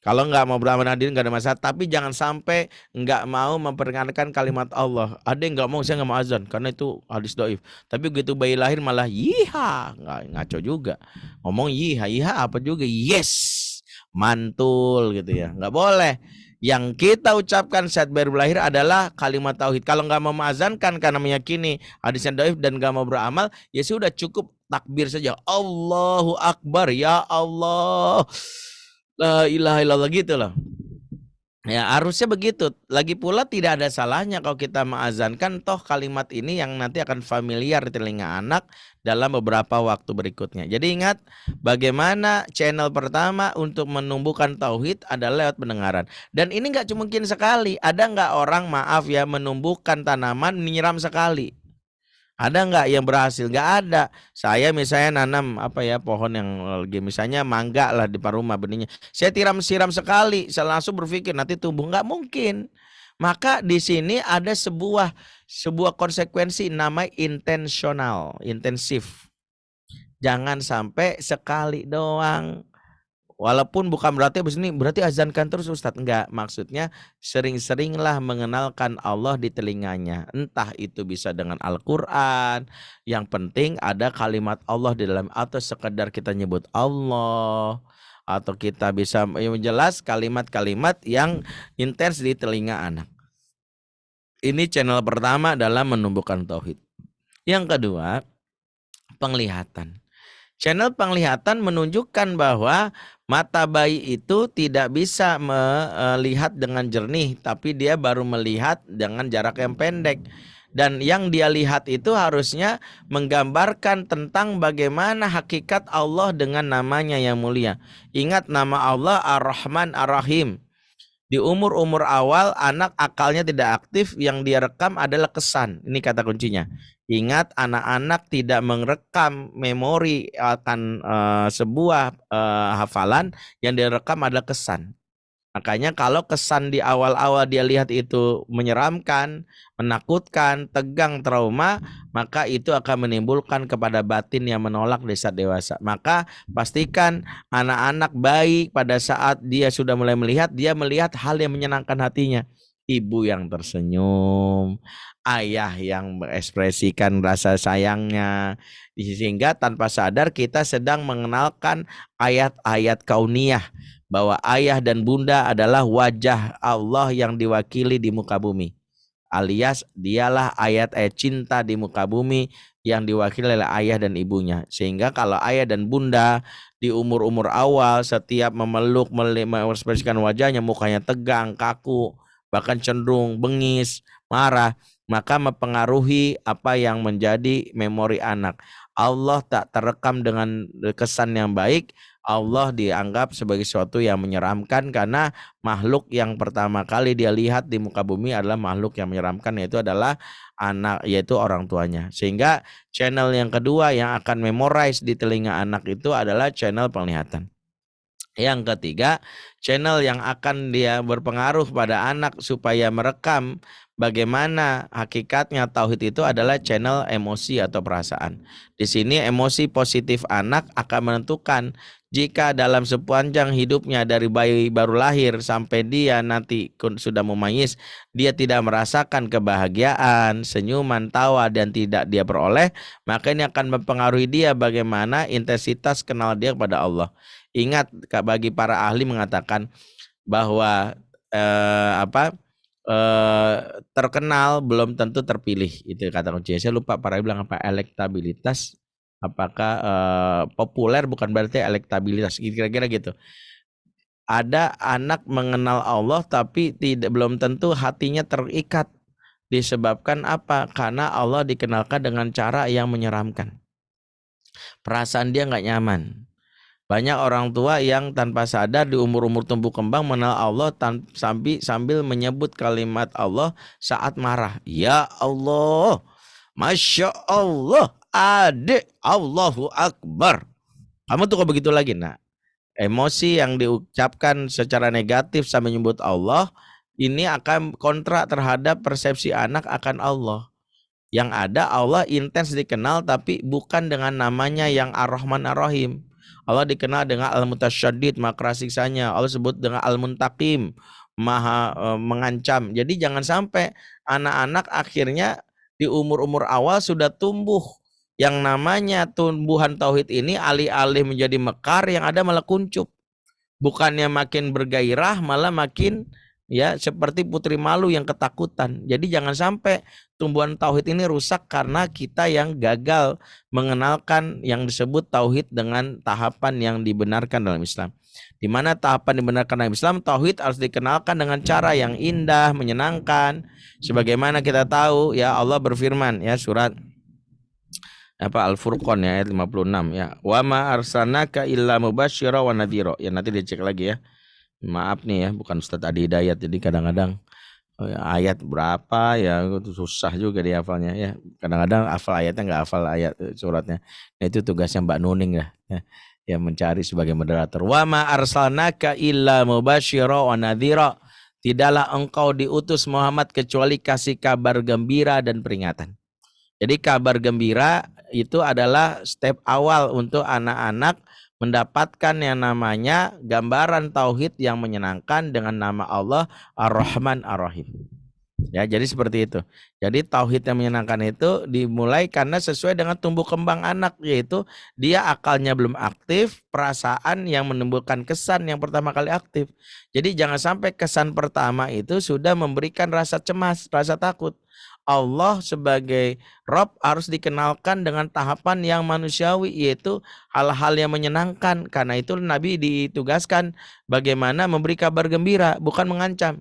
Kalau nggak mau beramal hadirin nggak ada masalah, tapi jangan sampai nggak mau memperkenalkan kalimat Allah. Ada yang nggak mau, saya nggak mau azan karena itu hadis doif. Tapi begitu bayi lahir malah yiha, nggak, ngaco juga. Ngomong yiha, yiha apa juga? Yes, mantul gitu ya. Nggak boleh. Yang kita ucapkan saat baru lahir adalah kalimat tauhid. Kalau nggak mau mengazankan karena meyakini hadisnya doif dan nggak mau beramal, ya sudah cukup takbir saja. Allahu Akbar, ya Allah. La ilaha illallah gitu loh. Ya harusnya begitu. Lagi pula tidak ada salahnya kalau kita mengazankan, toh kalimat ini yang nanti akan familiar di telinga anak dalam beberapa waktu berikutnya. Jadi ingat, bagaimana channel pertama untuk menumbuhkan tauhid adalah lewat pendengaran. Dan ini nggak mungkin sekali. Ada nggak orang, maaf ya, menumbuhkan tanaman menyiram sekali? Ada nggak yang berhasil? Nggak ada. Saya misalnya nanam pohon yang lagi misalnya mangga lah di depan rumah benihnya. Saya siram sekali, saya langsung berpikir nanti tumbuh, nggak mungkin. Maka di sini ada sebuah konsekuensi namanya intensional, intensif. Jangan sampai sekali doang. Walaupun bukan berarti abis ini berarti azankan terus Ustadz. Enggak, maksudnya sering-seringlah mengenalkan Allah di telinganya. Entah itu bisa dengan Al-Quran, yang penting ada kalimat Allah di dalam, atau sekedar kita nyebut Allah, atau kita bisa menjelas kalimat-kalimat yang intens di telinga anak. Ini channel pertama dalam menumbuhkan tauhid. Yang kedua, penglihatan. Channel penglihatan menunjukkan bahwa mata bayi itu tidak bisa melihat dengan jernih, tapi dia baru melihat dengan jarak yang pendek. Dan yang dia lihat itu harusnya menggambarkan tentang bagaimana hakikat Allah dengan namanya yang mulia. Ingat nama Allah Ar-Rahman Ar-Rahim. Di umur-umur awal anak akalnya tidak aktif, yang dia rekam adalah kesan. Ini kata kuncinya. Ingat, anak-anak tidak merekam memori akan sebuah hafalan, yang dia rekam adalah kesan. Makanya kalau kesan di awal-awal dia lihat itu menyeramkan, menakutkan, tegang, trauma, maka itu akan menimbulkan kepada batin yang menolak di saat dewasa. Maka pastikan anak-anak bayi pada saat dia sudah mulai melihat, dia melihat hal yang menyenangkan hatinya. Ibu yang tersenyum, ayah yang mengekspresikan rasa sayangnya, sehingga tanpa sadar kita sedang mengenalkan ayat-ayat kauniyah, bahwa ayah dan bunda adalah wajah Allah yang diwakili di muka bumi, alias dialah ayat-ayat cinta di muka bumi yang diwakili oleh ayah dan ibunya. Sehingga kalau ayah dan bunda di umur-umur awal setiap memeluk, mengekspresikan wajahnya, mukanya tegang, kaku, bahkan cenderung bengis, marah, maka mempengaruhi apa yang menjadi memori anak. Allah tak terekam dengan kesan yang baik. Allah dianggap sebagai sesuatu yang menyeramkan, karena makhluk yang pertama kali dia lihat di muka bumi adalah makhluk yang menyeramkan, yaitu adalah anak, yaitu orang tuanya. Sehingga channel yang kedua yang akan memorize di telinga anak itu adalah channel penglihatan. Yang ketiga, channel yang akan dia berpengaruh pada anak supaya merekam bagaimana hakikatnya tauhid itu adalah channel emosi atau perasaan. Di sini emosi positif anak akan menentukan jika dalam sepanjang hidupnya dari bayi baru lahir sampai dia nanti sudah memayis, dia tidak merasakan kebahagiaan, senyuman, tawa dan tidak dia peroleh, maka ini akan mempengaruhi dia bagaimana intensitas kenal dia kepada Allah. Ingat, bagi para ahli mengatakan bahwa terkenal belum tentu terpilih, itu kata kunci. Saya lupa para bilang apa, elektabilitas, apakah populer bukan berarti elektabilitas, kira-kira gitu. Ada anak mengenal Allah tapi belum tentu hatinya terikat. Disebabkan apa? Karena Allah dikenalkan dengan cara yang menyeramkan. Perasaan dia nggak nyaman. Banyak orang tua yang tanpa sadar di umur-umur tumbuh kembang mengenal Allah sambil menyebut kalimat Allah saat marah. Ya Allah, Masya Allah, adik, Allahu Akbar. Kamu tuh kok begitu lagi? Nah, emosi yang diucapkan secara negatif sambil menyebut Allah, ini akan kontra terhadap persepsi anak akan Allah. Yang ada Allah intens dikenal tapi bukan dengan namanya yang Ar-Rahman Ar-Rahim. Allah dikenal dengan Al-Mutasyaddid, maha keras siksanya. Allah sebut dengan Al-Muntaqim, maha mengancam. Jadi jangan sampai anak-anak akhirnya di umur-umur awal sudah tumbuh yang namanya tumbuhan tauhid ini, alih-alih menjadi mekar, yang ada malah kuncup. Bukannya makin bergairah, malah makin ya seperti putri malu yang ketakutan. Jadi jangan sampai tumbuhan tauhid ini rusak karena kita yang gagal mengenalkan yang disebut tauhid dengan tahapan yang dibenarkan dalam Islam. Di mana tahapan dibenarkan dalam Islam, tauhid harus dikenalkan dengan cara yang indah, menyenangkan. Sebagaimana kita tahu ya, Allah berfirman ya, surat Al-Furqan ya ayat 56 ya. Wa ma arsalnaka illa mubasysyira wa nadhira. Ya nanti dicek lagi ya. Maaf nih ya, bukan Ustadz Adi Hidayat, jadi kadang-kadang ayat berapa ya itu susah juga dihafalnya ya. Kadang-kadang hafal ayatnya nggak hafal ayat suratnya. Nah, itu tugasnya Mbak Nuning lah ya, yang mencari sebagai moderator. Wa ma arsalnaka illa mubasysyira wa nadhira. Tidaklah engkau diutus Muhammad kecuali kasih kabar gembira dan peringatan. Jadi kabar gembira itu adalah step awal untuk anak-anak mendapatkan yang namanya gambaran tauhid yang menyenangkan dengan nama Allah Ar-Rahman Ar-Rahim. Ya, jadi seperti itu. Jadi tauhid yang menyenangkan itu dimulai karena sesuai dengan tumbuh kembang anak, yaitu dia akalnya belum aktif, perasaan yang menimbulkan kesan yang pertama kali aktif. Jadi jangan sampai kesan pertama itu sudah memberikan rasa cemas, rasa takut. Allah sebagai Rob harus dikenalkan dengan tahapan yang manusiawi, yaitu hal-hal yang menyenangkan. Karena itu Nabi ditugaskan bagaimana memberi kabar gembira, bukan mengancam.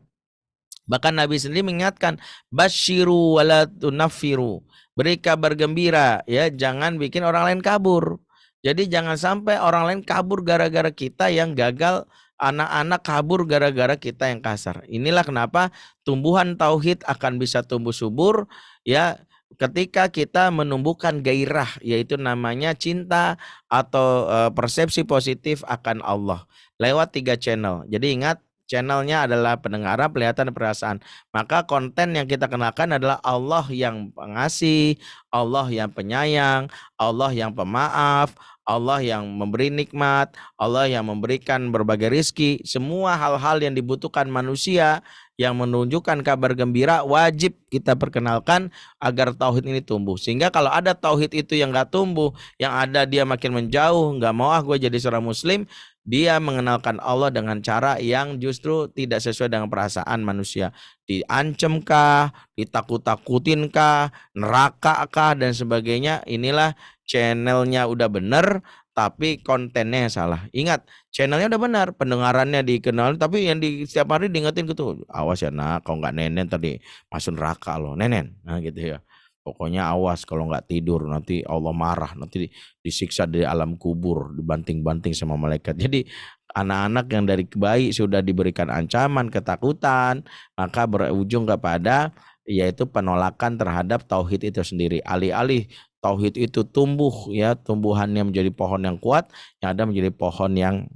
Bahkan Nabi sendiri mengingatkan, basyiru wala tunaffiru, beri kabar gembira ya, jangan bikin orang lain kabur. Jadi jangan sampai orang lain kabur gara-gara kita yang gagal, anak-anak kabur gara-gara kita yang kasar. Inilah kenapa tumbuhan tauhid akan bisa tumbuh subur ya ketika kita menumbuhkan gairah, yaitu namanya cinta atau persepsi positif akan Allah lewat 3 channel. Jadi ingat, channelnya adalah pendengaran, penglihatan, dan perasaan. Maka konten yang kita kenakan adalah Allah yang pengasih, Allah yang penyayang, Allah yang pemaaf, Allah yang memberi nikmat, Allah yang memberikan berbagai rizki. Semua hal-hal yang dibutuhkan manusia yang menunjukkan kabar gembira wajib kita perkenalkan agar tauhid ini tumbuh. Sehingga kalau ada tauhid itu yang gak tumbuh, yang ada dia makin menjauh, gak mau gue jadi seorang muslim, dia mengenalkan Allah dengan cara yang justru tidak sesuai dengan perasaan manusia. Diancamkah, ditakut-takutinkah, nerakakah, dan sebagainya. Inilah channelnya udah bener, tapi kontennya yang salah. Ingat, channelnya udah benar, pendengarannya dikenal, tapi yang di setiap hari diingetin gitu, awas ya nak, kalau nggak nenen tadi masuk neraka loh, nenen. Nah gitu ya. Pokoknya awas kalau nggak tidur nanti Allah marah, nanti disiksa di alam kubur, dibanting-banting sama malaikat. Jadi anak-anak yang dari bayi sudah diberikan ancaman, ketakutan, maka berujung kepada yaitu penolakan terhadap tauhid itu sendiri. Alih-alih tauhid itu tumbuh ya, tumbuhannya menjadi pohon yang kuat, yang ada menjadi pohon yang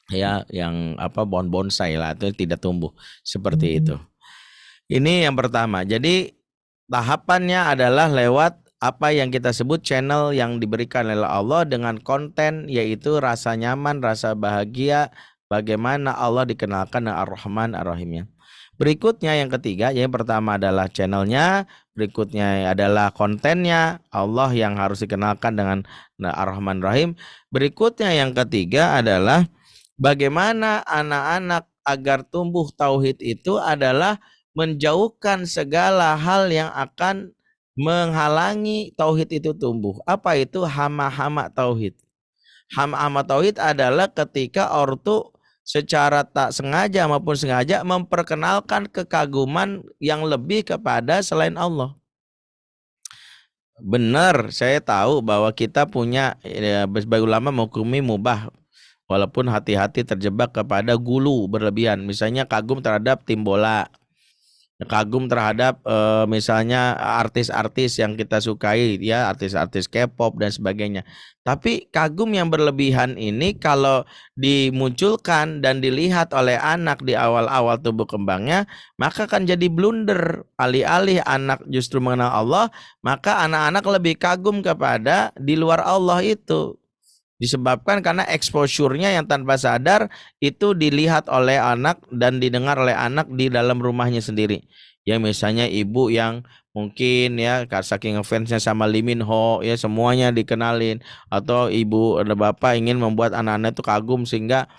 ya yang pohon bonsai lah, itu tidak tumbuh seperti itu. Ini yang pertama. Jadi tahapannya adalah lewat apa yang kita sebut channel yang diberikan oleh Allah dengan konten yaitu rasa nyaman, rasa bahagia, bagaimana Allah dikenalkan dengan Ar-Rahman Ar-Rahimnya. Berikutnya yang ketiga, yang pertama adalah channelnya, berikutnya adalah kontennya, Allah yang harus dikenalkan dengan Ar-Rahman Ar-Rahim. Berikutnya yang ketiga adalah bagaimana anak-anak agar tumbuh tauhid itu adalah menjauhkan segala hal yang akan menghalangi tauhid itu tumbuh. Apa itu hama-hama tauhid? Hama-hama tauhid adalah ketika ortu secara tak sengaja maupun sengaja memperkenalkan kekaguman yang lebih kepada selain Allah. Benar, saya tahu bahwa kita punya sebagai ulama menghukumi mubah walaupun hati-hati terjebak kepada gulu berlebihan. Misalnya kagum terhadap tim bola, kagum terhadap misalnya artis-artis yang kita sukai, ya artis-artis K-pop dan sebagainya. Tapi kagum yang berlebihan ini kalau dimunculkan dan dilihat oleh anak di awal-awal tumbuh kembangnya, maka akan jadi blunder. Alih-alih anak justru mengenal Allah, maka anak-anak lebih kagum kepada di luar Allah itu. Disebabkan karena exposure-nya yang tanpa sadar itu dilihat oleh anak dan didengar oleh anak di dalam rumahnya sendiri. Ya misalnya ibu yang mungkin ya saking fansnya sama Lee Min Ho ya semuanya dikenalin, atau ibu atau bapak ingin membuat anak-anak itu kagum sehingga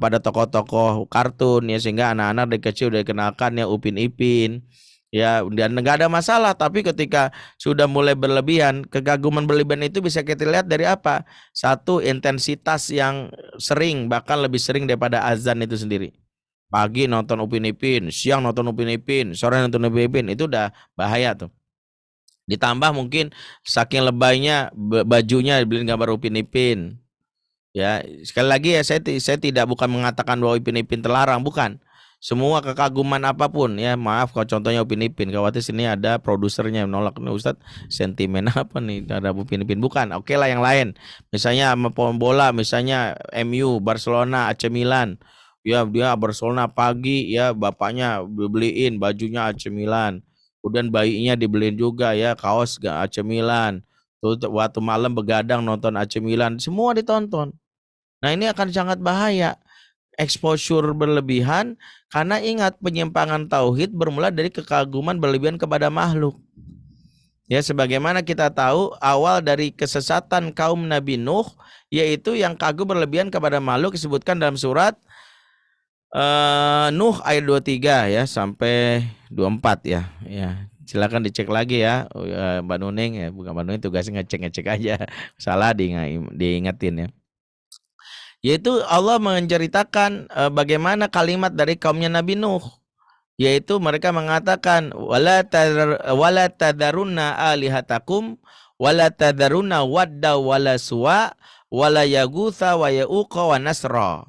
pada tokoh-tokoh kartun ya, sehingga anak-anak dari kecil udah dikenalkan ya Upin Ipin. Ya, dan nggak ada masalah. Tapi ketika sudah mulai berlebihan, kekaguman berlebihan itu bisa kita lihat dari apa? Satu, intensitas yang sering, bahkan lebih sering daripada azan itu sendiri. Pagi nonton Upin Ipin, siang nonton Upin Ipin, sore nonton Upin Ipin, itu udah bahaya tuh. Ditambah mungkin saking lebaynya bajunya dibeliin gambar Upin Ipin. Ya, sekali lagi ya saya tidak bukan mengatakan bahwa Upin Ipin terlarang, bukan. Semua kekaguman apapun ya, maaf kalau contohnya Upin Ipin, khawatir sini ada produsernya yang menolak nih Ustadz, sentimen apa nih ada Upin Ipin, bukan. Oke lah yang lain. Misalnya sama bola, misalnya MU, Barcelona, AC Milan. Ya dia Barcelona pagi ya bapaknya beliin bajunya AC Milan. Kemudian bayinya dibeliin juga ya kaos AC Milan. Tuh waktu malam begadang nonton AC Milan, semua ditonton. Nah ini akan sangat bahaya, exposure berlebihan, karena ingat penyimpangan tauhid bermula dari kekaguman berlebihan kepada makhluk. Ya sebagaimana kita tahu awal dari kesesatan kaum Nabi Nuh yaitu yang kagum berlebihan kepada makhluk, disebutkan dalam surat Nuh ayat 23 ya sampai 24 ya. Ya, silakan dicek lagi ya Mbak Nuning ya, bukan Mbak Nuning tugasnya ngecek-ngecek aja. Salah diingetin ya. Yaitu Allah menceritakan bagaimana kalimat dari kaumnya Nabi Nuh, yaitu mereka mengatakan wala tadarunna alihatakum wala tadarunna wadda wala suwa wala yagutha wa yauqa wa nasra.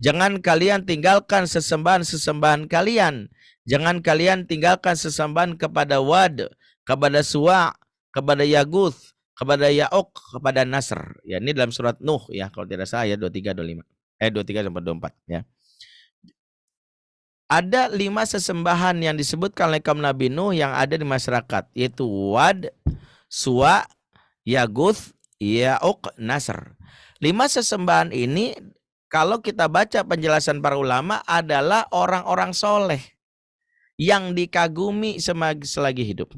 Jangan kalian tinggalkan sesembahan-sesembahan kalian. Jangan kalian tinggalkan sesembahan kepada Wad, kepada Suwa, kepada Yaguth, kepada Ya'uq, kepada Nasr. Ya, ini dalam surat Nuh ya, kalau tidak salah ya 23 25. 23 sampai 24 ya. Ada 5 sesembahan yang disebutkan oleh kaum Nabi Nuh yang ada di masyarakat, yaitu Wad, Suwa, Yaguth, Ya'uq, Nasr. 5 sesembahan ini kalau kita baca penjelasan para ulama adalah orang-orang soleh yang dikagumi selagi hidup.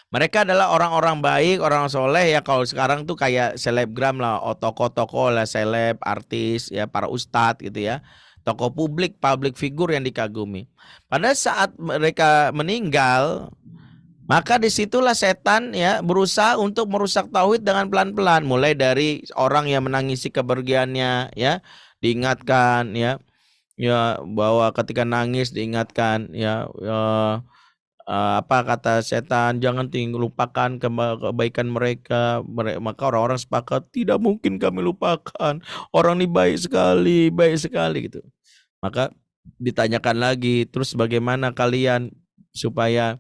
Mereka adalah orang-orang baik, orang soleh ya. Kalau sekarang tuh kayak selebgram lah, tokoh-tokoh lah, seleb, artis ya, para ustadz gitu ya, tokoh publik, public figure yang dikagumi. Pada saat mereka meninggal, maka disitulah setan ya berusaha untuk merusak tauhid dengan pelan-pelan, mulai dari orang yang menangisi kepergiannya ya, diingatkan ya bahwa ketika nangis diingatkan ya, apa kata setan, jangan lupakan kebaikan mereka. Maka orang-orang sepakat tidak mungkin kami lupakan, orang ini baik sekali gitu. Maka ditanyakan lagi, terus bagaimana kalian supaya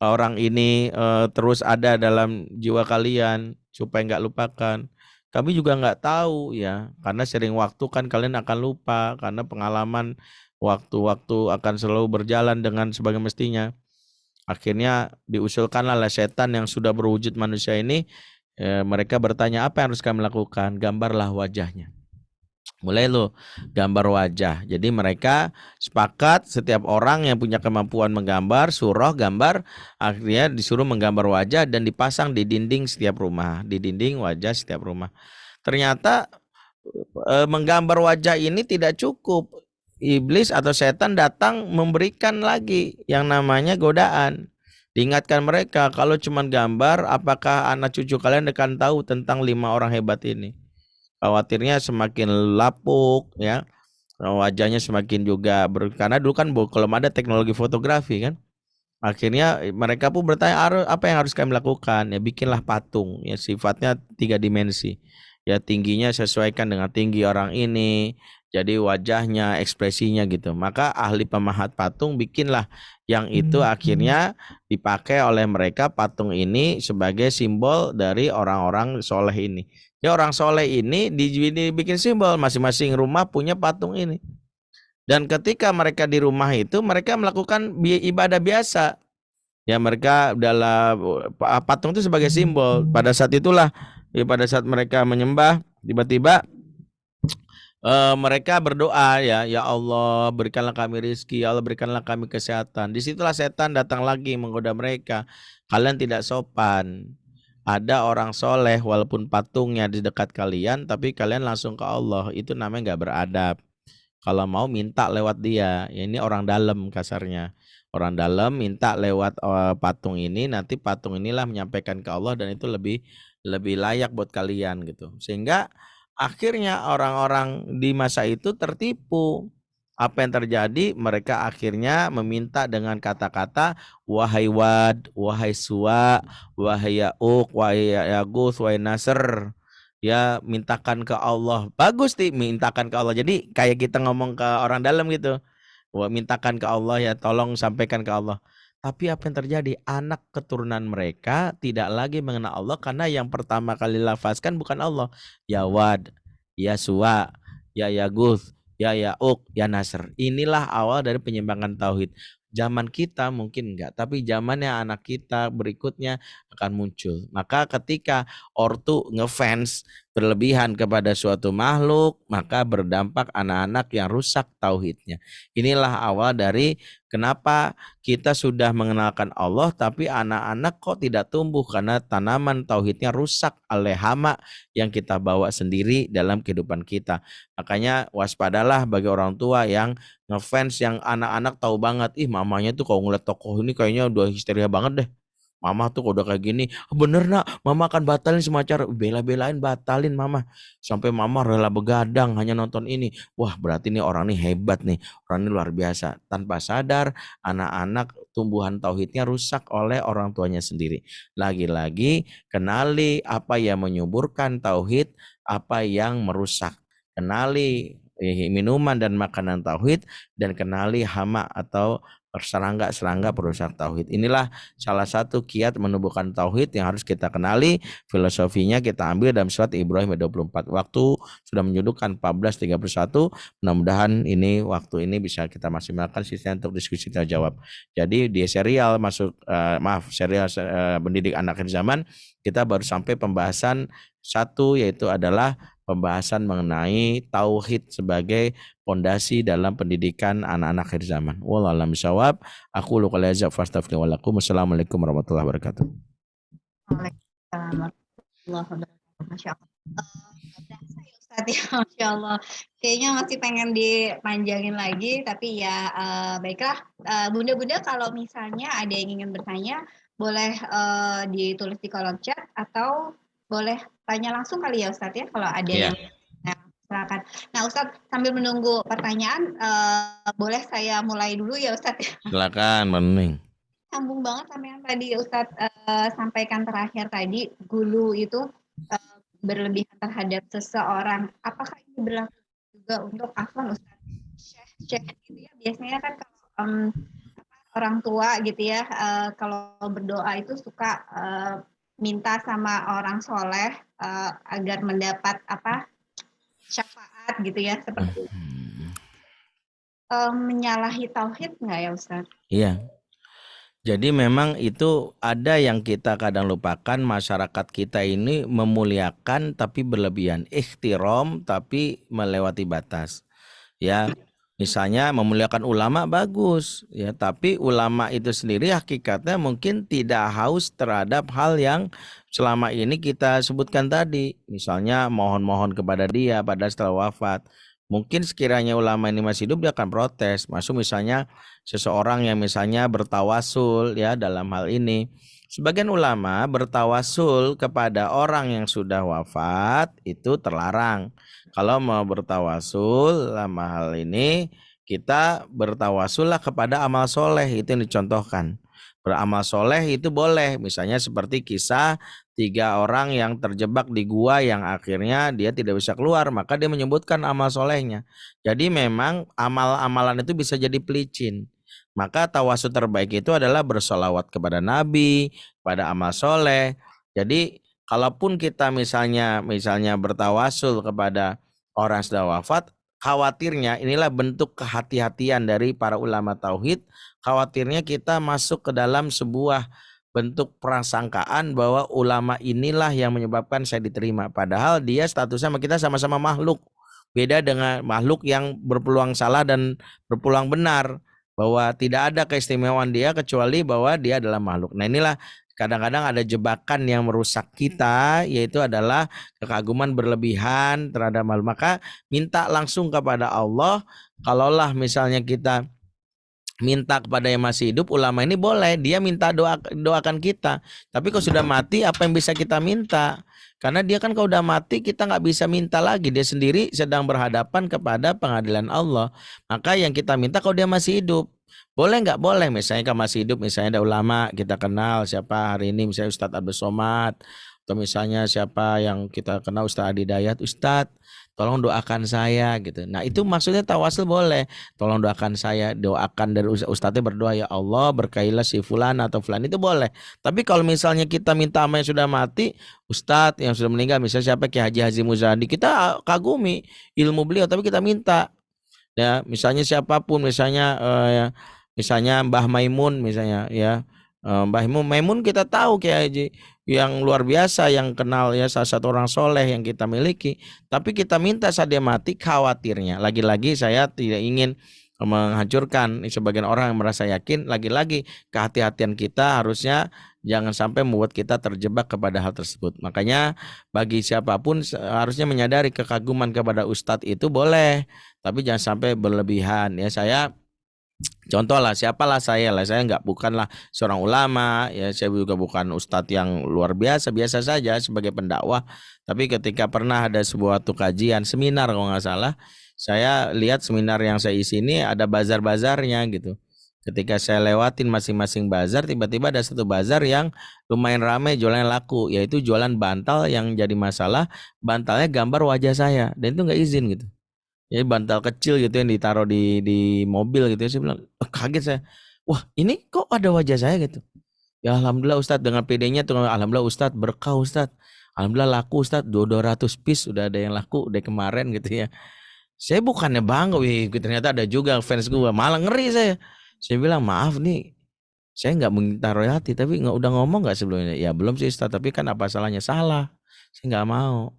orang ini terus ada dalam jiwa kalian supaya nggak lupakan? Kami juga nggak tahu ya, karena sering waktu kan kalian akan lupa karena pengalaman waktu-waktu akan selalu berjalan dengan sebagai mestinya. Akhirnya diusulkanlah oleh setan yang sudah berwujud manusia ini, mereka bertanya, apa yang harus kami lakukan? Gambarlah wajahnya. Mulai lo gambar wajah. Jadi mereka sepakat setiap orang yang punya kemampuan menggambar, surah gambar, akhirnya disuruh menggambar wajah dan dipasang di dinding setiap rumah, di dinding wajah setiap rumah. Ternyata menggambar wajah ini tidak cukup. Iblis atau setan datang memberikan lagi yang namanya godaan. Diingatkan mereka, kalau cuma gambar, apakah anak cucu kalian akan tahu tentang 5 orang hebat ini? Khawatirnya semakin lapuk ya, wajahnya semakin juga karena dulu kan belum ada teknologi fotografi kan. Akhirnya mereka pun bertanya, apa yang harus kami lakukan? Ya bikinlah patung, ya sifatnya 3 dimensi. Ya tingginya sesuaikan dengan tinggi orang ini. Jadi wajahnya, ekspresinya gitu. Maka ahli pemahat patung bikinlah yang itu akhirnya dipakai oleh mereka patung ini sebagai simbol dari orang-orang soleh ini. Ya orang soleh ini dibikin simbol, masing-masing rumah punya patung ini. Dan ketika mereka di rumah itu, mereka melakukan ibadah biasa. Ya mereka dalam patung itu sebagai simbol. Pada saat itulah, ya pada saat mereka menyembah, tiba-tiba mereka berdoa, ya Allah berikanlah kami rizki, ya Allah berikanlah kami kesehatan. Disitulah setan datang lagi menggoda mereka. Kalian tidak sopan. Ada orang soleh walaupun patungnya di dekat kalian, tapi kalian langsung ke Allah. Itu namanya nggak beradab. Kalau mau minta lewat dia, ya ini orang dalam kasarnya. Orang dalam minta lewat patung ini, nanti patung inilah menyampaikan ke Allah dan itu lebih lebih layak buat kalian gitu. Sehingga akhirnya orang-orang di masa itu tertipu. Apa yang terjadi? Mereka akhirnya meminta dengan kata-kata wahai Wad, wahai Suwa, wahai Ya'uq, wahai Yaguth, wahai Nasr. Ya mintakan ke Allah. Bagus nih mintakan ke Allah. Jadi kayak kita ngomong ke orang dalam gitu. Wah, mintakan ke Allah ya, tolong sampaikan ke Allah. Tapi apa yang terjadi? Anak keturunan mereka tidak lagi mengenal Allah karena yang pertama kali lafazkan bukan Allah. Ya Wad, ya Suwa, ya Yaguth, ya Ya'uq, ya Nasr. Inilah awal dari penyimpangan tauhid. Zaman kita mungkin enggak, tapi zamannya anak kita berikutnya akan muncul. Maka ketika ortu ngefans berlebihan kepada suatu makhluk, maka berdampak anak-anak yang rusak tauhidnya. Inilah awal dari kenapa kita sudah mengenalkan Allah, tapi anak-anak kok tidak tumbuh karena tanaman tauhidnya rusak oleh hama yang kita bawa sendiri dalam kehidupan kita. Makanya waspadalah bagi orang tua yang ngefans yang anak-anak tahu banget, ih mamanya tuh kalau ngeliat tokoh ini kayaknya udah histeria banget deh. Mama tuh udah kayak gini, bener nak, mama akan batalin semua acara, bela-belain batalin mama, sampai mama rela begadang hanya nonton ini. Wah berarti nih orang nih hebat nih, orang ini luar biasa. Tanpa sadar anak-anak tumbuhan tauhidnya rusak oleh orang tuanya sendiri. Lagi-lagi kenali apa yang menyuburkan tauhid, apa yang merusak. Kenali minuman dan makanan tauhid dan kenali hama atau serangga-serangga perusak tauhid. Inilah salah satu kiat menumbuhkan tauhid yang harus kita kenali. Filosofinya kita ambil dalam surat Ibrahim 24. Waktu sudah menyudutkan 14.31. Mudah-mudahan ini waktu ini bisa kita maksimalkan sisanya untuk diskusi dan jawab. Jadi di serial serial pendidik anak akhir zaman, kita baru sampai pembahasan satu, yaitu adalah pembahasan mengenai tauhid sebagai pondasi dalam pendidikan anak-anak akhir zaman. Wallahu a'lam bishawab. Aku lu qala fastaghfiru walakum. Assalamualaikum warahmatullahi wabarakatuh. Waalaikumsalam warahmatullahi wabarakatuh. Masya Allah. Nggak berasa ya Ustadz ya, Masya Allah. Kayaknya masih pengen dipanjangin lagi, tapi ya baiklah. Bunda-bunda kalau misalnya ada yang ingin bertanya, boleh ditulis di kolom chat atau boleh tanya langsung kali ya Ustadz ya, kalau ada Ya, yang silakan. Nah Ustadz, sambil menunggu pertanyaan, boleh saya mulai dulu ya Ustadz ya? silakan Mening. Sambung banget sama yang tadi Ustadz sampaikan terakhir tadi, gulu itu berlebihan terhadap seseorang. Apakah ini berlaku juga untuk afwan Ustadz? Syekh gitu ya, biasanya kan kalau orang tua gitu ya, kalau berdoa itu suka minta sama orang soleh agar mendapat syafaat gitu ya, seperti itu. Menyalahi tauhid nggak ya Ustaz? Iya. Jadi memang itu ada yang kita kadang lupakan, masyarakat kita ini memuliakan tapi berlebihan, ikhtiram tapi melewati batas. Ya, misalnya memuliakan ulama bagus, ya, tapi ulama itu sendiri hakikatnya mungkin tidak haus terhadap hal yang selama ini kita sebutkan tadi. Misalnya mohon-mohon kepada dia pada setelah wafat. Mungkin sekiranya ulama ini masih hidup dia akan protes. Masuk misalnya seseorang yang misalnya bertawasul ya dalam hal ini. Sebagian ulama bertawasul kepada orang yang sudah wafat itu terlarang. Kalau mau bertawasul dalam hal ini kita bertawasullah kepada amal soleh itu yang dicontohkan. Beramal soleh itu boleh, misalnya seperti kisah 3 orang yang terjebak di gua yang akhirnya dia tidak bisa keluar, maka dia menyebutkan amal solehnya. Jadi memang amal-amalan itu bisa jadi pelicin. Maka tawasul terbaik itu adalah bersolawat kepada Nabi, pada amal soleh. Jadi kalaupun kita misalnya bertawasul kepada orang yang sudah wafat, khawatirnya inilah bentuk kehati-hatian dari para ulama tauhid. Khawatirnya kita masuk ke dalam sebuah bentuk prasangkaan bahwa ulama inilah yang menyebabkan saya diterima. Padahal dia statusnya sama kita sama-sama makhluk. Beda dengan makhluk yang berpeluang salah dan berpeluang benar. Bahwa tidak ada keistimewaan dia kecuali bahwa dia adalah makhluk. Nah inilah kadang-kadang ada jebakan yang merusak kita, yaitu adalah kekaguman berlebihan terhadap makhluk. Maka minta langsung kepada Allah. Kalaulah misalnya kita minta kepada yang masih hidup, ulama ini boleh dia minta doakan kita. Tapi kalau sudah mati apa yang bisa kita minta? Karena dia kan kalau udah mati kita nggak bisa minta lagi. Dia sendiri sedang berhadapan kepada pengadilan Allah. Maka yang kita minta kalau dia masih hidup. Boleh nggak? Boleh. Misalnya kalau masih hidup, misalnya ada ulama kita kenal siapa hari ini, misalnya Ustadz Abdul Somad, atau misalnya siapa yang kita kenal Ustadz Adi Dayat, Ustadz tolong doakan saya gitu. Nah itu maksudnya tawasul boleh. Tolong doakan saya, doakan dari ustadznya berdoa ya Allah berkailah si fulan atau fulan itu boleh. Tapi kalau misalnya kita minta sama yang sudah mati, ustadz yang sudah meninggal, misalnya siapa Ki Haji Haji Muzadi, kita kagumi ilmu beliau tapi kita minta ya misalnya siapapun misalnya misalnya Mbah Maimun misalnya ya. Mbah Maimun kita tahu Kiai Haji yang luar biasa yang kenal ya salah satu orang soleh yang kita miliki, tapi kita minta saat dia mati khawatirnya lagi-lagi saya tidak ingin menghancurkan sebagian orang yang merasa yakin, lagi-lagi kehati-hatian kita harusnya jangan sampai membuat kita terjebak kepada hal tersebut. Makanya bagi siapapun harusnya menyadari kekaguman kepada ustadz itu boleh, tapi jangan sampai berlebihan ya. Saya contoh lah, siapalah saya lah, saya bukanlah seorang ulama, ya saya juga bukan ustadz yang luar biasa, biasa saja sebagai pendakwah. Tapi ketika pernah ada sebuah kajian seminar kalau nggak salah, saya lihat seminar yang saya isi ini ada bazar-bazarnya gitu. Ketika saya lewatin masing-masing bazar, tiba-tiba ada satu bazar yang lumayan ramai jualan laku, yaitu jualan bantal yang jadi masalah, bantalnya gambar wajah saya, dan itu nggak izin gitu. Jadi bantal kecil gitu yang ditaruh di mobil gitu ya. Saya bilang kaget saya. Wah ini kok ada wajah saya gitu. Ya alhamdulillah Ustadz dengan PD-nya tuh alhamdulillah Ustadz berkah Ustadz. Alhamdulillah laku Ustadz 200 piece sudah ada yang laku dari kemarin gitu ya. Saya bukannya bangga, wih ternyata ada juga fans gue, malah ngeri saya. Saya bilang maaf nih, saya nggak minta royalti tapi nggak udah ngomong nggak sebelumnya. Ya belum sih Ustadz, tapi kan apa salahnya, salah. Saya nggak mau.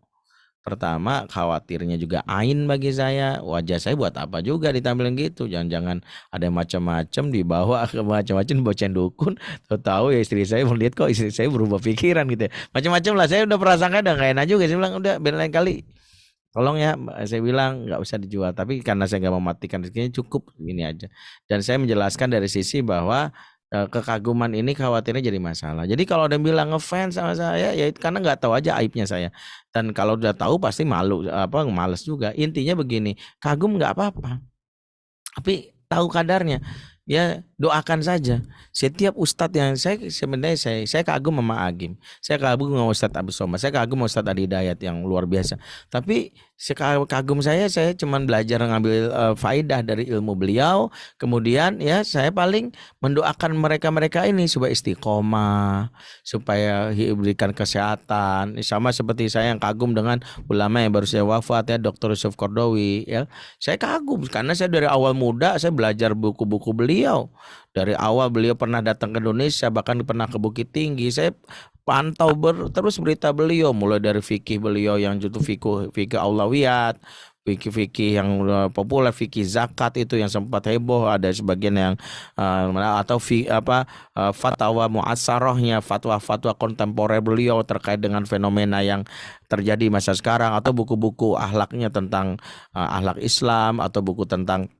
Pertama khawatirnya juga ain bagi saya, wajah saya buat apa juga ditampilin gitu, jangan-jangan ada macam-macam dibawa ke macam-macam bocen dukun, tahu ya istri saya melihat kok istri saya berubah pikiran gitu ya. Macam-macam lah, saya udah prasangka udah gak enak juga, saya bilang udah biar lain kali tolong ya, saya bilang nggak usah dijual, tapi karena saya nggak mematikan rezekinya cukup ini aja. Dan saya menjelaskan dari sisi bahwa kekaguman ini khawatirnya jadi masalah. Jadi kalau ada yang bilang ngefans sama saya, ya itu karena nggak tahu aja aibnya saya. Dan kalau udah tahu pasti malu, males juga. Intinya begini, kagum nggak apa-apa, tapi tahu kadarnya. Ya, doakan saja. Setiap ustadz yang sebenarnya saya kagum sama Agim. Saya kagum sama Ustadz Abdul Somad. Saya kagum sama Ustadz Adi Hidayat yang luar biasa. Tapi kagum saya cuman belajar ngambil faidah dari ilmu beliau. Kemudian ya saya paling mendoakan mereka-mereka ini supaya istiqomah, supaya diberikan kesehatan. Sama seperti saya yang kagum dengan ulama yang baru saya wafat ya, Dr. Yusuf Kordowi ya. Saya kagum karena saya dari awal muda saya belajar buku-buku beliau. Dari awal beliau pernah datang ke Indonesia, bahkan pernah ke Bukit Tinggi. Saya pantau terus berita beliau, mulai dari fikih beliau yang jatuh fikih fikih Aulawiyat, fikih-fikih yang populer, fikih zakat itu yang sempat heboh, ada sebagian yang atau fatwa muasarahnya, fatwa-fatwa kontemporer beliau terkait dengan fenomena yang terjadi masa sekarang, atau buku-buku akhlaknya tentang akhlak Islam, atau buku tentang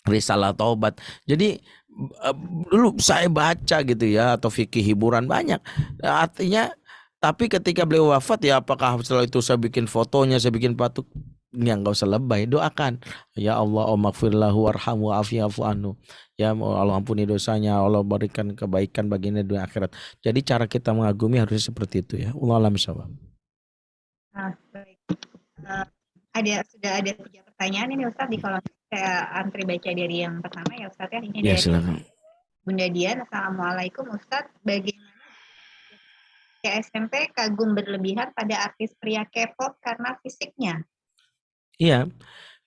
Risalah Taubat. Jadi eh, dulu saya baca gitu ya, atau fikih hiburan banyak. Artinya tapi ketika beliau wafat ya, apakah setelah itu saya bikin fotonya, saya bikin patung? Ya nggak usah lebay, doakan. Ya Allah, maghfirlahu warhamhu wa'afi'afu anhu. Ya Allah, ampuni dosanya, Allah berikan kebaikan baginya dunia akhirat. Jadi cara kita mengagumi harusnya seperti itu ya. Allah alam shawab. Baik. Sudah ada 3 pertanyaan ini Ustaz di kolom. Saya antri baca dari yang pertama ya Ustaz ya. Ini Ya dari silakan. Bunda Dian. Assalamualaikum Ustaz. Bagaimana ya SMP kagum berlebihan pada artis pria K-pop karena fisiknya? Iya.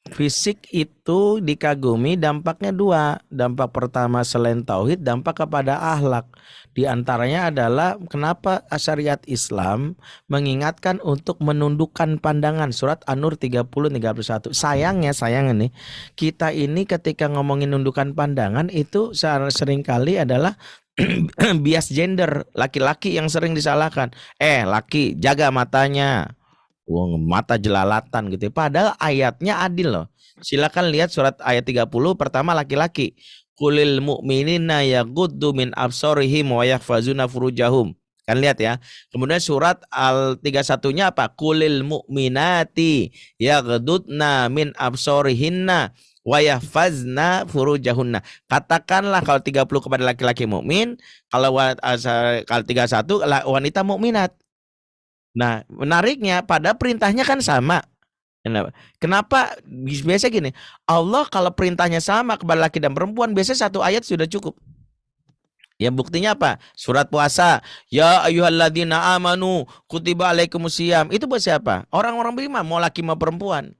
Fisik itu dikagumi dampaknya dua. Dampak pertama selain tauhid, dampak kepada akhlak. Di antaranya adalah kenapa syariat Islam mengingatkan untuk menundukkan pandangan. Surat An-Nur 30-31. Sayangnya nih, kita ini ketika ngomongin nundukkan pandangan itu seringkali adalah bias gender, laki-laki yang sering disalahkan. Laki, jaga matanya. Wong mata jelalatan gitu ya. Padahal ayatnya adil loh. Silakan lihat surat ayat 30 pertama laki-laki. Qulil mu'minina yaghuddu min absarihim wa yahfazuna furujahum. Kan lihat ya. Kemudian surat al-31-nya apa? Qulil mu'minati yaghuddna min absarihinna wa yahfazna furujahunna. Katakanlah kalau 30 kepada laki-laki mukmin, kalau 31 wanita mukminat. Nah, menariknya pada perintahnya kan sama. Kenapa? Biasa gini, Allah kalau perintahnya sama kepada laki dan perempuan, biasanya satu ayat sudah cukup. Ya buktinya apa? Surat puasa. Ya ayyuhalladzina amanu kutiba alaikumusiyam. Itu buat siapa? Orang-orang beriman, mau laki mau perempuan.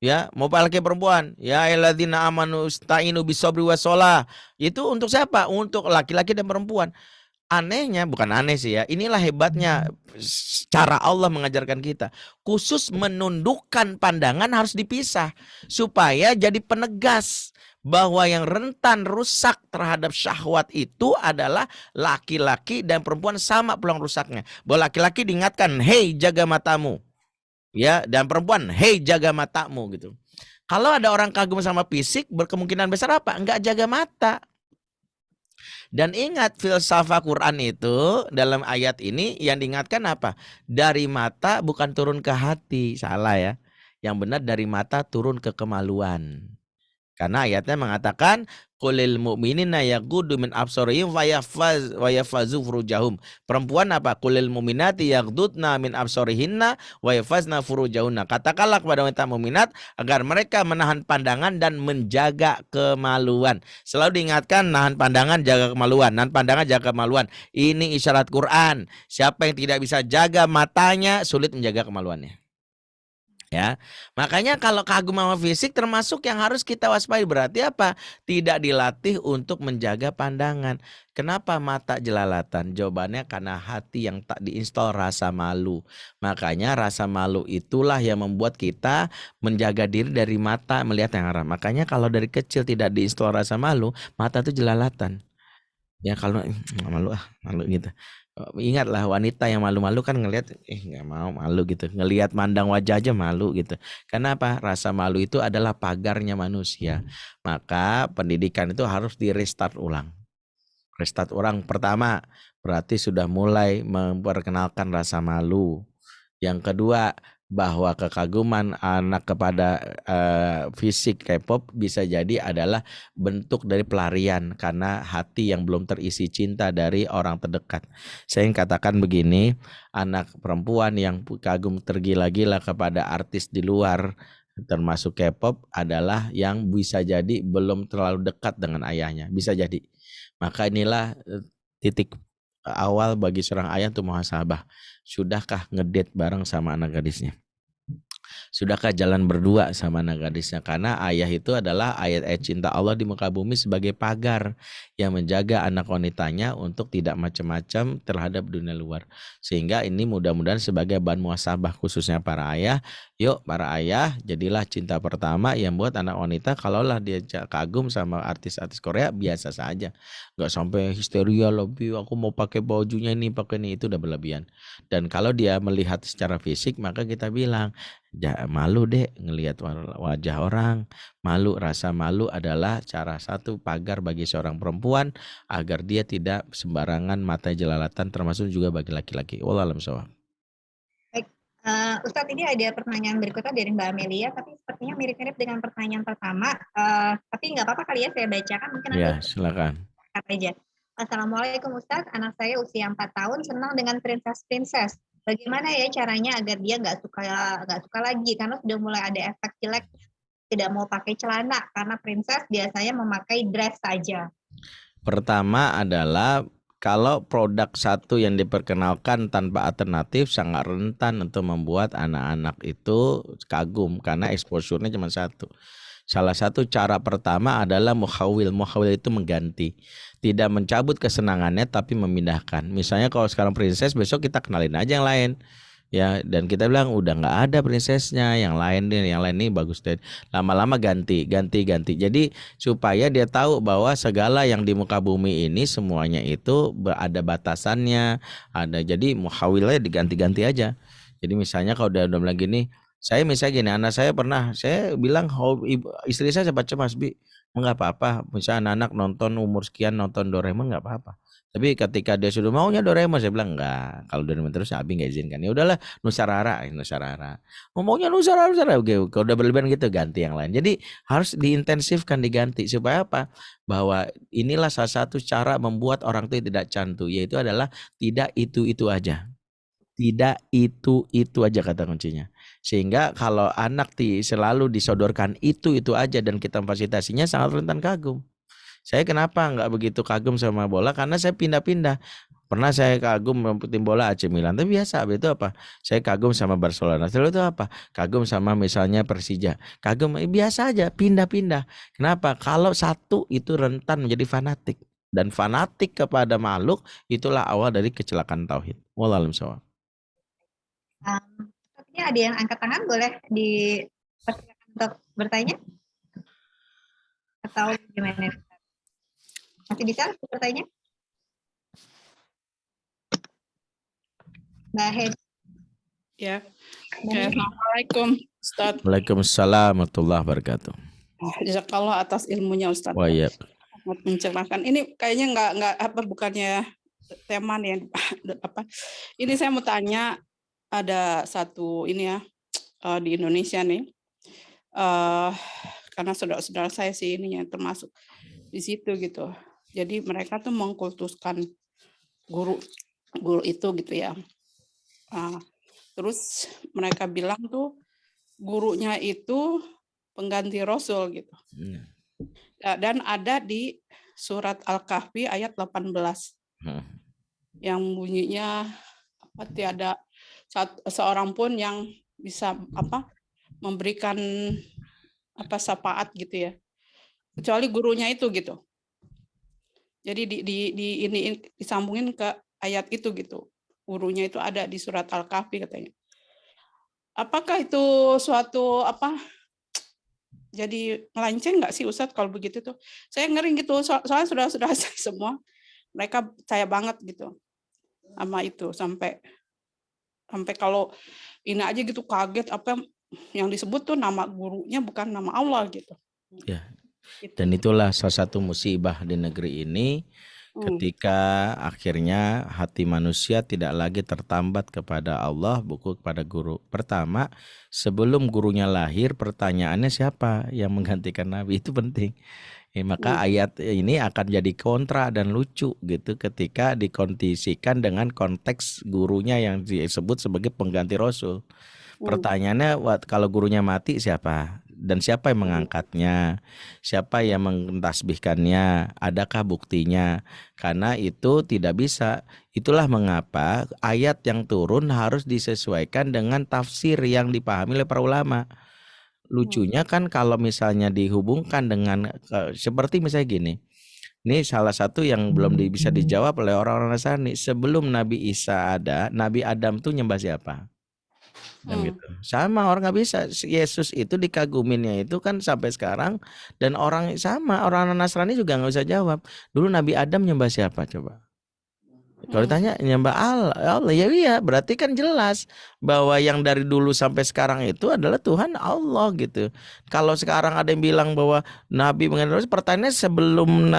Ya, mau laki perempuan. Ya ayyuhalladzina amanu ista'inu bisabri wassalah. Itu untuk siapa? Untuk laki-laki dan perempuan. Anehnya, bukan aneh sih ya, inilah hebatnya cara Allah mengajarkan kita. Khusus menundukkan pandangan harus dipisah supaya jadi penegas bahwa yang rentan rusak terhadap syahwat itu adalah laki-laki dan perempuan sama peluang rusaknya. Bahwa laki-laki diingatkan, "Hei, jaga matamu." Ya, dan perempuan, "Hei, jaga matamu." gitu. Kalau ada orang kagum sama fisik, berkemungkinan besar apa? Enggak jaga mata. Dan ingat filsafat Quran itu dalam ayat ini yang diingatkan apa? Dari mata bukan turun ke hati. Salah ya. Yang benar dari mata turun ke kemaluan. Karena ayatnya mengatakan qulil mu'minina yaghuddu min absarihim wa yahfazu furujahum. Perempuan apa? Qulil mu'minati yaghuddna min absarihinna wa yahfazna furujahunna. Katakanlah kepada wanita mukminat agar mereka menahan pandangan dan menjaga kemaluan. Selalu diingatkan nahan pandangan, jaga kemaluan, nahan pandangan, jaga kemaluan. Ini isyarat Quran. Siapa yang tidak bisa jaga matanya sulit menjaga kemaluannya. Ya, makanya kalau kagum sama fisik termasuk yang harus kita waspadai. Berarti apa? Tidak dilatih untuk menjaga pandangan. Kenapa mata jelalatan? Jawabannya karena hati yang tak diinstal rasa malu. Makanya rasa malu itulah yang membuat kita menjaga diri dari mata melihat yang haram. Makanya kalau dari kecil tidak diinstal rasa malu, mata itu jelalatan. Ya kalau malu malu gitu. Ingatlah wanita yang malu-malu kan ngelihat nggak mau malu gitu. Ngelihat mandang wajah aja malu gitu. Kenapa? Rasa malu itu adalah pagarnya manusia. Maka pendidikan itu harus di restart ulang. Restart ulang pertama berarti sudah mulai memperkenalkan rasa malu. Yang kedua, bahwa kekaguman anak kepada fisik K-pop bisa jadi adalah bentuk dari pelarian karena hati yang belum terisi cinta dari orang terdekat. Saya ingin katakan begini, anak perempuan yang kagum tergila-gila kepada artis di luar termasuk K-pop adalah yang bisa jadi belum terlalu dekat dengan ayahnya, bisa jadi. Maka inilah titik awal bagi seorang ayah untuk muhasabah. Sudahkah ngedate bareng sama anak gadisnya? Sudahkah jalan berdua sama anak gadisnya? Karena ayah itu adalah ayat-ayat cinta Allah di muka bumi sebagai pagar yang menjaga anak wanitanya untuk tidak macam-macam terhadap dunia luar. Sehingga ini mudah-mudahan sebagai bahan muhasabah khususnya para ayah. Yuk para ayah, jadilah cinta pertama yang buat anak wanita. Kalaulah dia kagum sama artis-artis Korea, biasa saja. Gak sampai histeria lebih, aku mau pakai bajunya ini, pakai ini, itu udah berlebihan. Dan kalau dia melihat secara fisik, maka kita bilang, malu deh ngelihat wajah orang. Malu, rasa malu adalah cara satu pagar bagi seorang perempuan agar dia tidak sembarangan mata jelalatan, termasuk juga bagi laki-laki. Wallahualam shawab. Baik, Ustadz, ini ada pertanyaan berikutnya dari Mbak Amelia, tapi sepertinya mirip-mirip dengan pertanyaan pertama. Tapi nggak apa-apa kali ya saya bacakan, mungkin nanti Ya, silakan. aja. Assalamualaikum Ustadz, anak saya usia 4 tahun senang dengan princess. Bagaimana ya caranya agar dia nggak suka lagi karena sudah mulai ada efek jelek, tidak mau pakai celana karena princess biasanya memakai dress saja. Pertama adalah kalau produk satu yang diperkenalkan tanpa alternatif sangat rentan untuk membuat anak-anak itu kagum karena exposure-nya cuma satu. Salah satu cara pertama adalah muhawil. Muhawil itu mengganti. Tidak mencabut kesenangannya tapi memindahkan. Misalnya kalau sekarang princess, besok kita kenalin aja yang lain. Ya, dan kita bilang udah nggak ada princessnya, yang lain nih bagus deh. Lama-lama ganti. Jadi supaya dia tahu bahwa segala yang di muka bumi ini semuanya itu ada batasannya, ada. Jadi muhawilnya diganti-ganti aja. Jadi misalnya kalau udah bilang gini, saya misalnya gini, anak saya pernah, saya bilang istri saya sempat cemas, Bi, nggak apa-apa. Misalnya anak-anak nonton umur sekian nonton Doraemon nggak apa-apa. Tapi ketika dia sudah maunya Doraemon, saya bilang enggak. Kalau Doraemon terus Abi nggak izinkan. Ya udahlah, Nusarara. Maunya Nusarara. Oke, kalau udah berlebihan gitu ganti yang lain. Jadi harus diintensifkan, diganti supaya apa? Bahwa inilah salah satu cara membuat orang itu tidak cantu, yaitu adalah tidak itu aja. Tidak itu aja kata kuncinya. Sehingga kalau anak selalu disodorkan itu aja dan kita fasilitasinya sangat rentan kagum. Saya kenapa nggak begitu kagum sama bola? Karena saya pindah-pindah. Pernah saya kagum sama tim bola AC Milan, tapi biasa. Itu apa? Saya kagum sama Barcelona. Lalu itu apa? Kagum sama misalnya Persija. Kagum biasa aja, pindah-pindah. Kenapa? Kalau satu itu rentan menjadi fanatik. Dan fanatik kepada makhluk itulah awal dari kecelakaan tauhid. Wallahualam shawab. Sepertinya ada yang angkat tangan, boleh dipersilakan untuk bertanya? Atau gimana? Masih bisa bertanya? Mbak Hed. Ya. Assalamualaikum Ustaz. Waalaikumsalam warahmatullahi wabarakatuh. Jazakallah atas ilmunya Ustaz. Wah, ya. Mencerahkan. Ini kayaknya nggak bukannya tema nih apa. Ini saya mau tanya, ada satu ini ya di Indonesia nih. Karena saudara-saudara saya sih ini yang termasuk di situ gitu. Jadi mereka tuh mengkultuskan guru itu gitu ya. Terus mereka bilang tuh gurunya itu pengganti Rasul gitu. Dan ada di surat Al-Kahfi ayat 18 yang bunyinya apa, tiada seorang pun yang bisa memberikan syafaat gitu ya, kecuali gurunya itu gitu. Jadi ini disambungin ke ayat itu gitu. Gurunya itu ada di surat Al-Kahfi katanya. Apakah itu suatu jadi melenceng nggak sih Ustadz kalau begitu tuh? Saya ngeri gitu, soalnya sudah saya semua mereka percaya banget gitu sama itu, sampai kalau ini aja gitu kaget apa yang disebut tuh nama gurunya bukan nama Allah gitu. Ya. Dan itulah salah satu musibah di negeri ini. Ketika akhirnya hati manusia tidak lagi tertambat kepada Allah, bukan kepada guru. Pertama, sebelum gurunya lahir, pertanyaannya siapa yang menggantikan Nabi, itu penting. Maka ayat ini akan jadi kontra dan lucu gitu ketika dikondisikan dengan konteks gurunya yang disebut sebagai pengganti Rasul. Pertanyaannya, kalau gurunya mati siapa? Dan siapa yang mengangkatnya? Siapa yang mentasbihkannya? Adakah buktinya? Karena itu tidak bisa. Itulah mengapa ayat yang turun harus disesuaikan dengan tafsir yang dipahami oleh para ulama. Lucunya kan kalau misalnya dihubungkan dengan seperti misalnya gini. Ini salah satu yang belum bisa dijawab oleh orang-orang Nasrani. Sebelum Nabi Isa ada, Nabi Adam tuh nyembah siapa? Gitu. Sama, orang nggak bisa. Yesus itu dikaguminnya itu kan sampai sekarang, dan orang Nasrani juga nggak bisa jawab. Dulu Nabi Adam nyembah siapa coba? Kalau ditanya nyembah Allah, ya iya, berarti kan jelas bahwa yang dari dulu sampai sekarang itu adalah Tuhan Allah gitu. Kalau sekarang ada yang bilang bahwa Nabi mengenai, pertanyaannya sebelum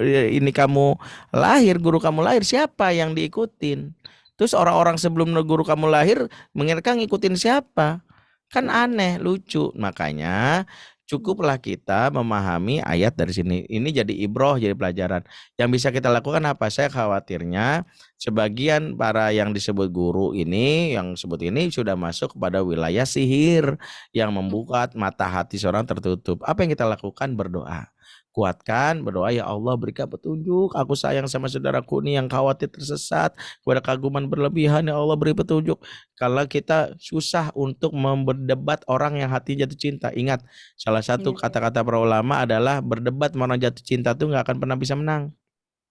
ini kamu lahir, guru kamu lahir, siapa yang diikutin? Terus orang-orang sebelum guru kamu lahir mereka ngikutin siapa? Kan aneh, lucu. Makanya cukuplah kita memahami ayat dari sini. Ini jadi ibroh, jadi pelajaran. Yang bisa kita lakukan apa? Saya khawatirnya sebagian para yang disebut guru ini, yang sebut ini sudah masuk kepada wilayah sihir yang membuka mata hati seorang tertutup. Apa yang kita lakukan? Berdoa. Kuatkan, berdoa, ya Allah berikan petunjuk, aku sayang sama saudaraku ini yang khawatir tersesat, kepada kaguman berlebihan, ya Allah beri petunjuk. Kalau kita susah untuk berdebat orang yang hati jatuh cinta, ingat salah satu kata-kata para ulama adalah berdebat sama orang jatuh cinta itu nggak akan pernah bisa menang.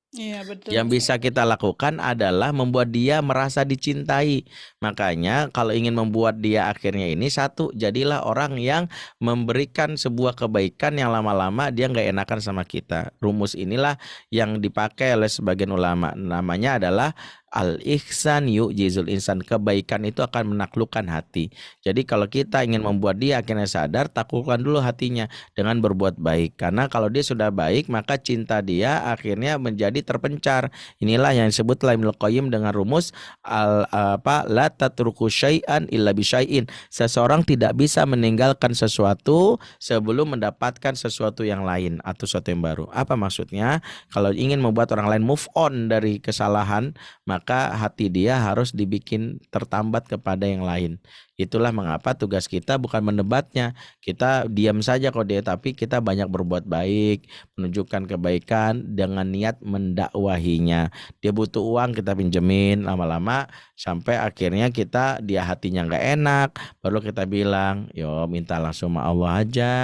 Iya, betul. Yang bisa kita lakukan adalah membuat dia merasa dicintai. Makanya kalau ingin membuat dia akhirnya ini, satu, jadilah orang yang memberikan sebuah kebaikan yang lama-lama dia nggak enakan sama kita. Rumus inilah yang dipakai oleh sebagian ulama. Namanya adalah al-ihsan yu'jizul insan. Kebaikan itu akan menaklukkan hati. Jadi kalau kita ingin membuat dia akhirnya sadar, taklukkan dulu hatinya dengan berbuat baik. Karena kalau dia sudah baik, maka cinta dia akhirnya menjadi terpencar. Inilah yang disebut Ibnu Qayyim dengan rumus la tatruku syai'an illa bisyai'in. Seseorang tidak bisa meninggalkan sesuatu sebelum mendapatkan sesuatu yang lain atau sesuatu yang baru. Apa maksudnya? Kalau ingin membuat orang lain move on dari kesalahan, maka hati dia harus dibikin tertambat kepada yang lain. Itulah mengapa tugas kita bukan mendebatnya. Kita diam saja kok dia, tapi kita banyak berbuat baik, menunjukkan kebaikan dengan niat mendakwahinya. Dia butuh uang, kita pinjemin, lama-lama sampai akhirnya dia hatinya nggak enak, baru kita bilang, yo minta langsung sama Allah aja.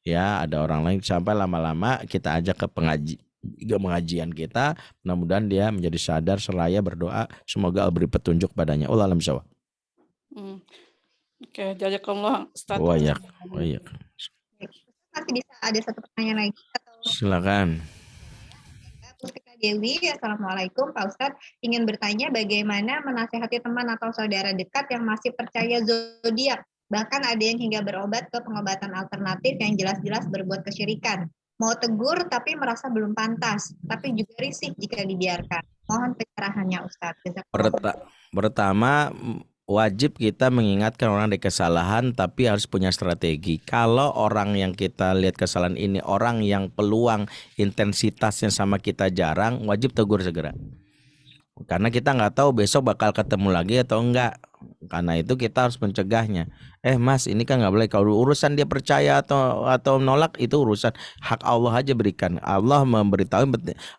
Ya, ada orang lain, sampai lama-lama kita ajak ke pengajian kita, mudah-mudahan dia menjadi sadar, seraya berdoa semoga Allah beri petunjuk padanya. Allah alam syawab. Oke, jazakallah Ustaz. Iya. Masih bisa ada satu pertanyaan lagi atau? Silakan. Puspita Dewi, Assalamualaikum Pak Ustadz, ingin bertanya bagaimana menasehati teman atau saudara dekat yang masih percaya zodiak, bahkan ada yang hingga berobat ke pengobatan alternatif yang jelas-jelas berbuat kesyirikan. Mau tegur tapi merasa belum pantas, tapi juga risih jika dibiarkan. Mohon pencerahannya Ustadz. Pertama, wajib kita mengingatkan orang dari kesalahan, tapi harus punya strategi. Kalau orang yang kita lihat kesalahan ini orang yang peluang intensitasnya sama kita jarang, wajib tegur segera. Karena kita nggak tahu besok bakal ketemu lagi atau enggak. Karena itu kita harus mencegahnya. Mas, ini kan nggak boleh. Kalau urusan dia percaya atau menolak, itu urusan hak Allah aja berikan. Allah memberitahu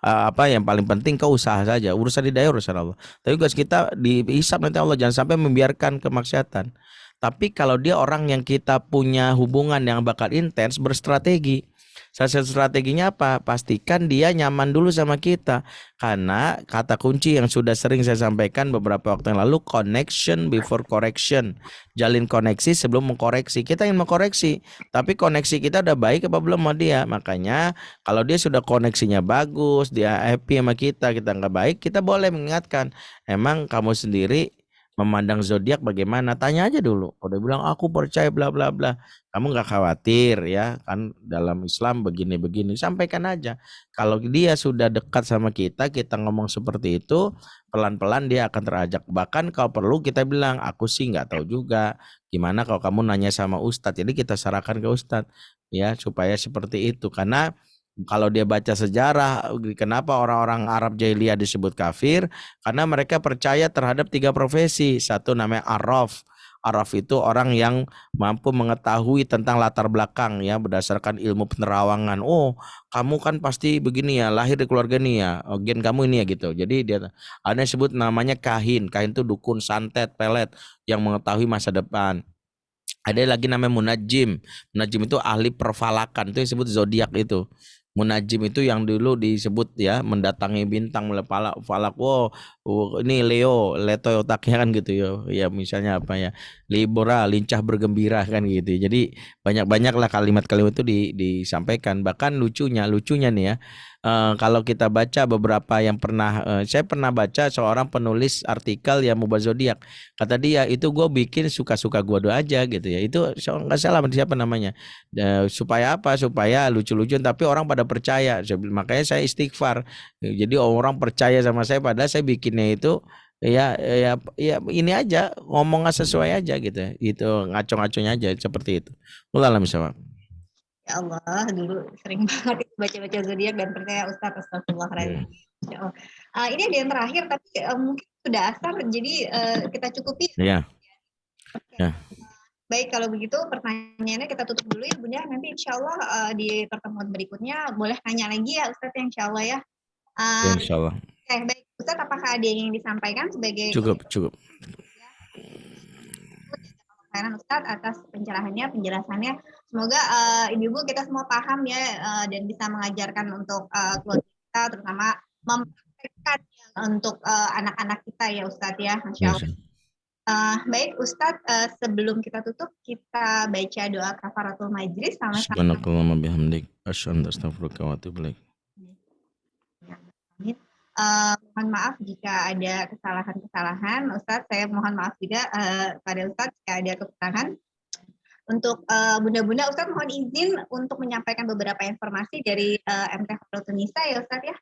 apa yang paling penting, kau usaha saja. Urusan hidayah urusan Allah. Tapi tugas kita dihisab nanti Allah, jangan sampai membiarkan kemaksiatan. Tapi kalau dia orang yang kita punya hubungan yang bakal intens, berstrategi. Salah satu strateginya apa? Pastikan dia nyaman dulu sama kita. Karena kata kunci yang sudah sering saya sampaikan beberapa waktu yang lalu, connection before correction. Jalin koneksi sebelum mengkoreksi. Kita ingin mengkoreksi, tapi koneksi kita udah baik apa belum sama dia. Makanya kalau dia sudah koneksinya bagus, dia happy sama kita nggak baik, kita boleh mengingatkan. Emang kamu sendiri memandang zodiak bagaimana? Tanya aja dulu. Kalau dia bilang aku percaya bla bla bla, kamu nggak khawatir ya kan dalam Islam begini-begini, sampaikan aja. Kalau dia sudah dekat sama kita, kita ngomong seperti itu, pelan-pelan dia akan terajak. Bahkan kalau perlu kita bilang, aku sih nggak tahu juga. Gimana kalau kamu nanya sama Ustadz? Jadi kita serahkan ke Ustadz ya supaya seperti itu. Karena kalau dia baca sejarah, kenapa orang-orang Arab jahiliyah disebut kafir? Karena mereka percaya terhadap 3 profesi. Satu namanya Araf. Araf itu orang yang mampu mengetahui tentang latar belakang ya berdasarkan ilmu penerawangan. Oh, kamu kan pasti begini ya, lahir di keluarga nih ya. Oh, gen kamu ini ya gitu. Jadi dia ada yang disebut namanya kahin. Kahin itu dukun, santet, pelet yang mengetahui masa depan. Ada lagi namanya munajim. Munajim itu ahli perfalakan, itu disebut zodiak itu. Munajim itu yang dulu disebut ya mendatangi bintang falak falak. Wow, ini Leo, Leto otaknya kan gitu ya. Ya misalnya apa ya? Libra, lincah bergembira kan gitu. Jadi banyak-banyak lah kalimat-kalimat itu disampaikan. Bahkan lucunya nih ya. Kalau kita baca beberapa yang saya pernah baca seorang penulis artikel yang mubah zodiak. Kata dia itu gue bikin suka-suka gue doa aja gitu ya. Itu nggak salah siapa namanya. Supaya apa? Supaya lucu-lucuan tapi orang pada percaya. Makanya saya istighfar. Jadi orang percaya sama saya padahal saya bikinnya itu ya ini aja ngomong sesuai aja gitu. Itu ngaco-ngaconya aja seperti itu. Mulai misalnya. Ya Allah, dulu sering banget baca-baca zodiak dan percaya Ustadz, astagfirullahaladzim. Ya Allah. Ini ada yang terakhir tapi mungkin sudah asar, jadi kita cukupi. Iya. Ya. Baik, kalau begitu pertanyaannya kita tutup dulu ya Bunda. Nanti insya Allah di pertemuan berikutnya boleh tanya lagi ya Ustadz ya insya Allah ya. Ya, insya Allah. Baik Ustadz, apakah ada yang disampaikan sebagai Cukup. Ustadz atas pencerahannya, penjelasannya. Semoga ibu-ibu kita semua paham ya dan bisa mengajarkan untuk keluarga kita, terutama mempraktekkan untuk anak-anak kita ya Ustadz ya, Masya Allah. Baik Ustadz, sebelum kita tutup, kita baca doa kafaratul majlis sama-sama. Subhanakallahumma bihamdik, asyhadu an la ilaha illa anta, astaghfiruka wa atubu ilaik. Mohon maaf jika ada kesalahan-kesalahan. Ustadz, saya mohon maaf juga pada Ustadz jika ada kekurangan. Untuk bunda-bunda, Ustadz mohon izin untuk menyampaikan beberapa informasi dari MT Hotel Nisa ya Ustadz ya.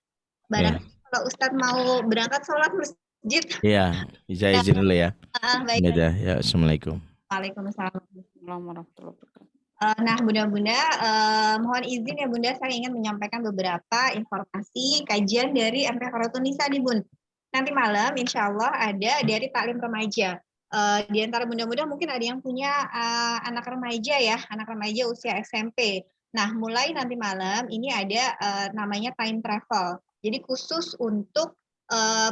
Barangkali kalau Ustadz mau berangkat sholat masjid. Iya, saya izin dulu ya. Baik. Ya, Assalamualaikum. Waalaikumsalam. Warahmatullahi wabarakatuh. Nah, bunda-bunda, mohon izin ya Bunda, saya ingin menyampaikan beberapa informasi kajian dari MT Hotel Nisa nih Bun. Nanti malam insya Allah ada dari taklim remaja. Di antara bunda-bunda mungkin ada yang punya anak remaja ya, anak remaja usia SMP. Nah, mulai nanti malam ini ada namanya time travel. Jadi khusus untuk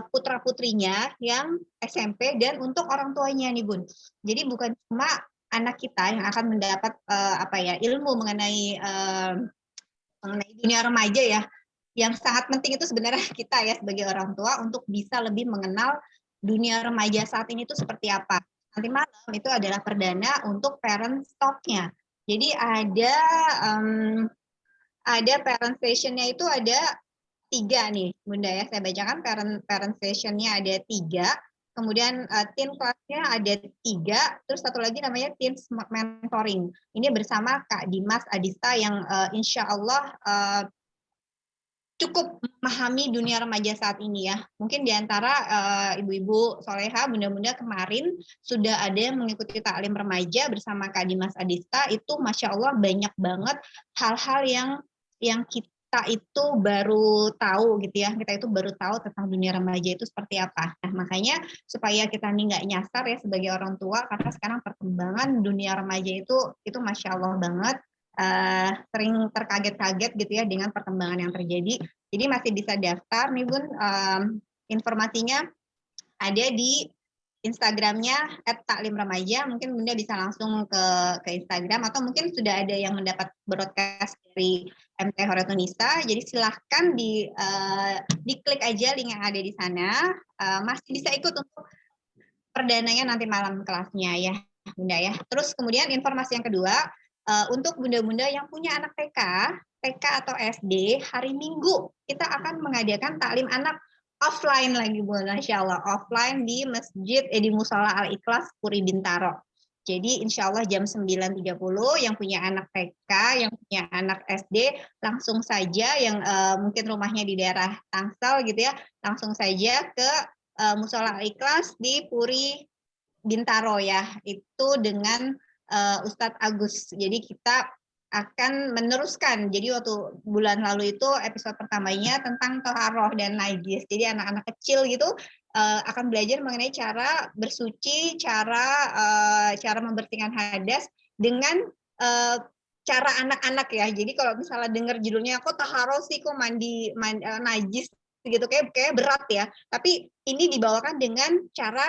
putra-putrinya yang SMP dan untuk orang tuanya nih Bun. Jadi bukan cuma anak kita yang akan mendapat ilmu mengenai dunia remaja ya. Yang sangat penting itu sebenarnya kita ya sebagai orang tua untuk bisa lebih mengenal dunia remaja saat ini itu seperti apa. Nanti malam itu adalah perdana untuk parent talk-nya. Jadi ada parent session-nya itu ada 3 nih Bunda ya. Saya bacakan parent session-nya ada 3. Kemudian teen class-nya ada 3, terus satu lagi namanya teen mentoring. Ini bersama Kak Dimas Adista yang insya Allah cukup memahami dunia remaja saat ini ya. Mungkin di antara ibu-ibu soleha, bunda-bunda kemarin sudah ada yang mengikuti taklim remaja bersama Kak Dimas Adista, itu Masya Allah banyak banget hal-hal yang kita itu baru tahu gitu ya, kita itu baru tahu tentang dunia remaja itu seperti apa. Nah makanya supaya kita nih nggak nyasar ya sebagai orang tua, karena sekarang perkembangan dunia remaja itu Masya Allah banget, sering terkaget-kaget gitu ya dengan perkembangan yang terjadi. Jadi masih bisa daftar nih Bun, informasinya ada di Instagramnya @taklimremaja. Mungkin Bunda bisa langsung ke Instagram atau mungkin sudah ada yang mendapat broadcast dari MT Hotel Nisa. Jadi silahkan diklik aja link yang ada di sana. Masih bisa ikut untuk perdananya nanti malam kelasnya ya Bunda ya. Terus kemudian informasi yang kedua, untuk bunda-bunda yang punya anak TK atau SD, hari Minggu kita akan mengadakan taklim anak offline lagi Bu, Masya Allah, offline di masjid di Musola Al Ikhlas Puri Bintaro. Jadi insya Allah jam 9.30 yang punya anak TK, yang punya anak SD, langsung saja yang mungkin rumahnya di daerah Tangsel gitu ya, langsung saja ke Musola Al Ikhlas di Puri Bintaro ya, itu dengan Ustadz Agus. Jadi kita akan meneruskan. Jadi waktu bulan lalu itu episode pertamanya tentang toharoh dan najis. Jadi anak-anak kecil gitu akan belajar mengenai cara bersuci, cara membersihkan hadas dengan cara anak-anak ya. Jadi kalau misalnya dengar judulnya kok toharoh sih, kok mandi najis gitu, kayak berat ya. Tapi ini dibawakan dengan cara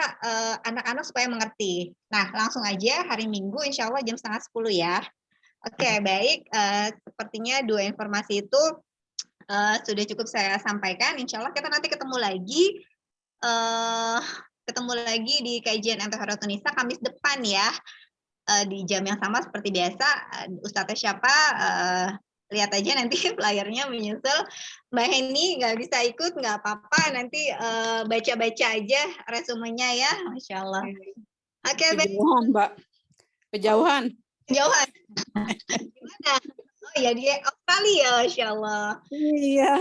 anak-anak supaya mengerti. Nah, langsung aja hari Minggu insya Allah jam 9:30 ya. Oke, baik. Sepertinya 2 informasi itu sudah cukup saya sampaikan. Insya Allah kita nanti ketemu lagi di kajian MTH Tunisa Kamis depan ya, di jam yang sama seperti biasa. Ustadznya siapa? Lihat aja nanti flyernya menyusul. Mbak Heni nggak bisa ikut, nggak apa-apa. Nanti baca-baca aja resumenya ya, Masya Allah. Oke, baik. Kejauhan, Mbak. Kejauhan. Jauhan. Gimana? Oh ya, di Australia, Masya Allah. Iya.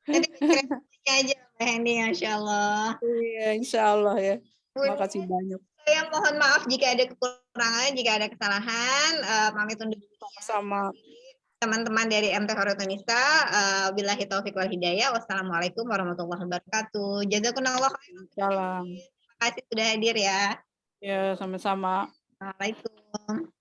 Nanti referensinya aja Mbak Hendy, Masya Allah. Iya, insya Allah ya. Terima kasih banyak. Saya mohon maaf jika ada kekurangan, jika ada kesalahan. Pamit undur diri sama teman-teman dari MT Horizonista. Billahi taufiq wal hidayah. Wassalamualaikum warahmatullahi wabarakatuh. Jazakumullah khairan. Salam. Terima kasih sudah hadir ya. Ya, sama-sama. Assalamualaikum.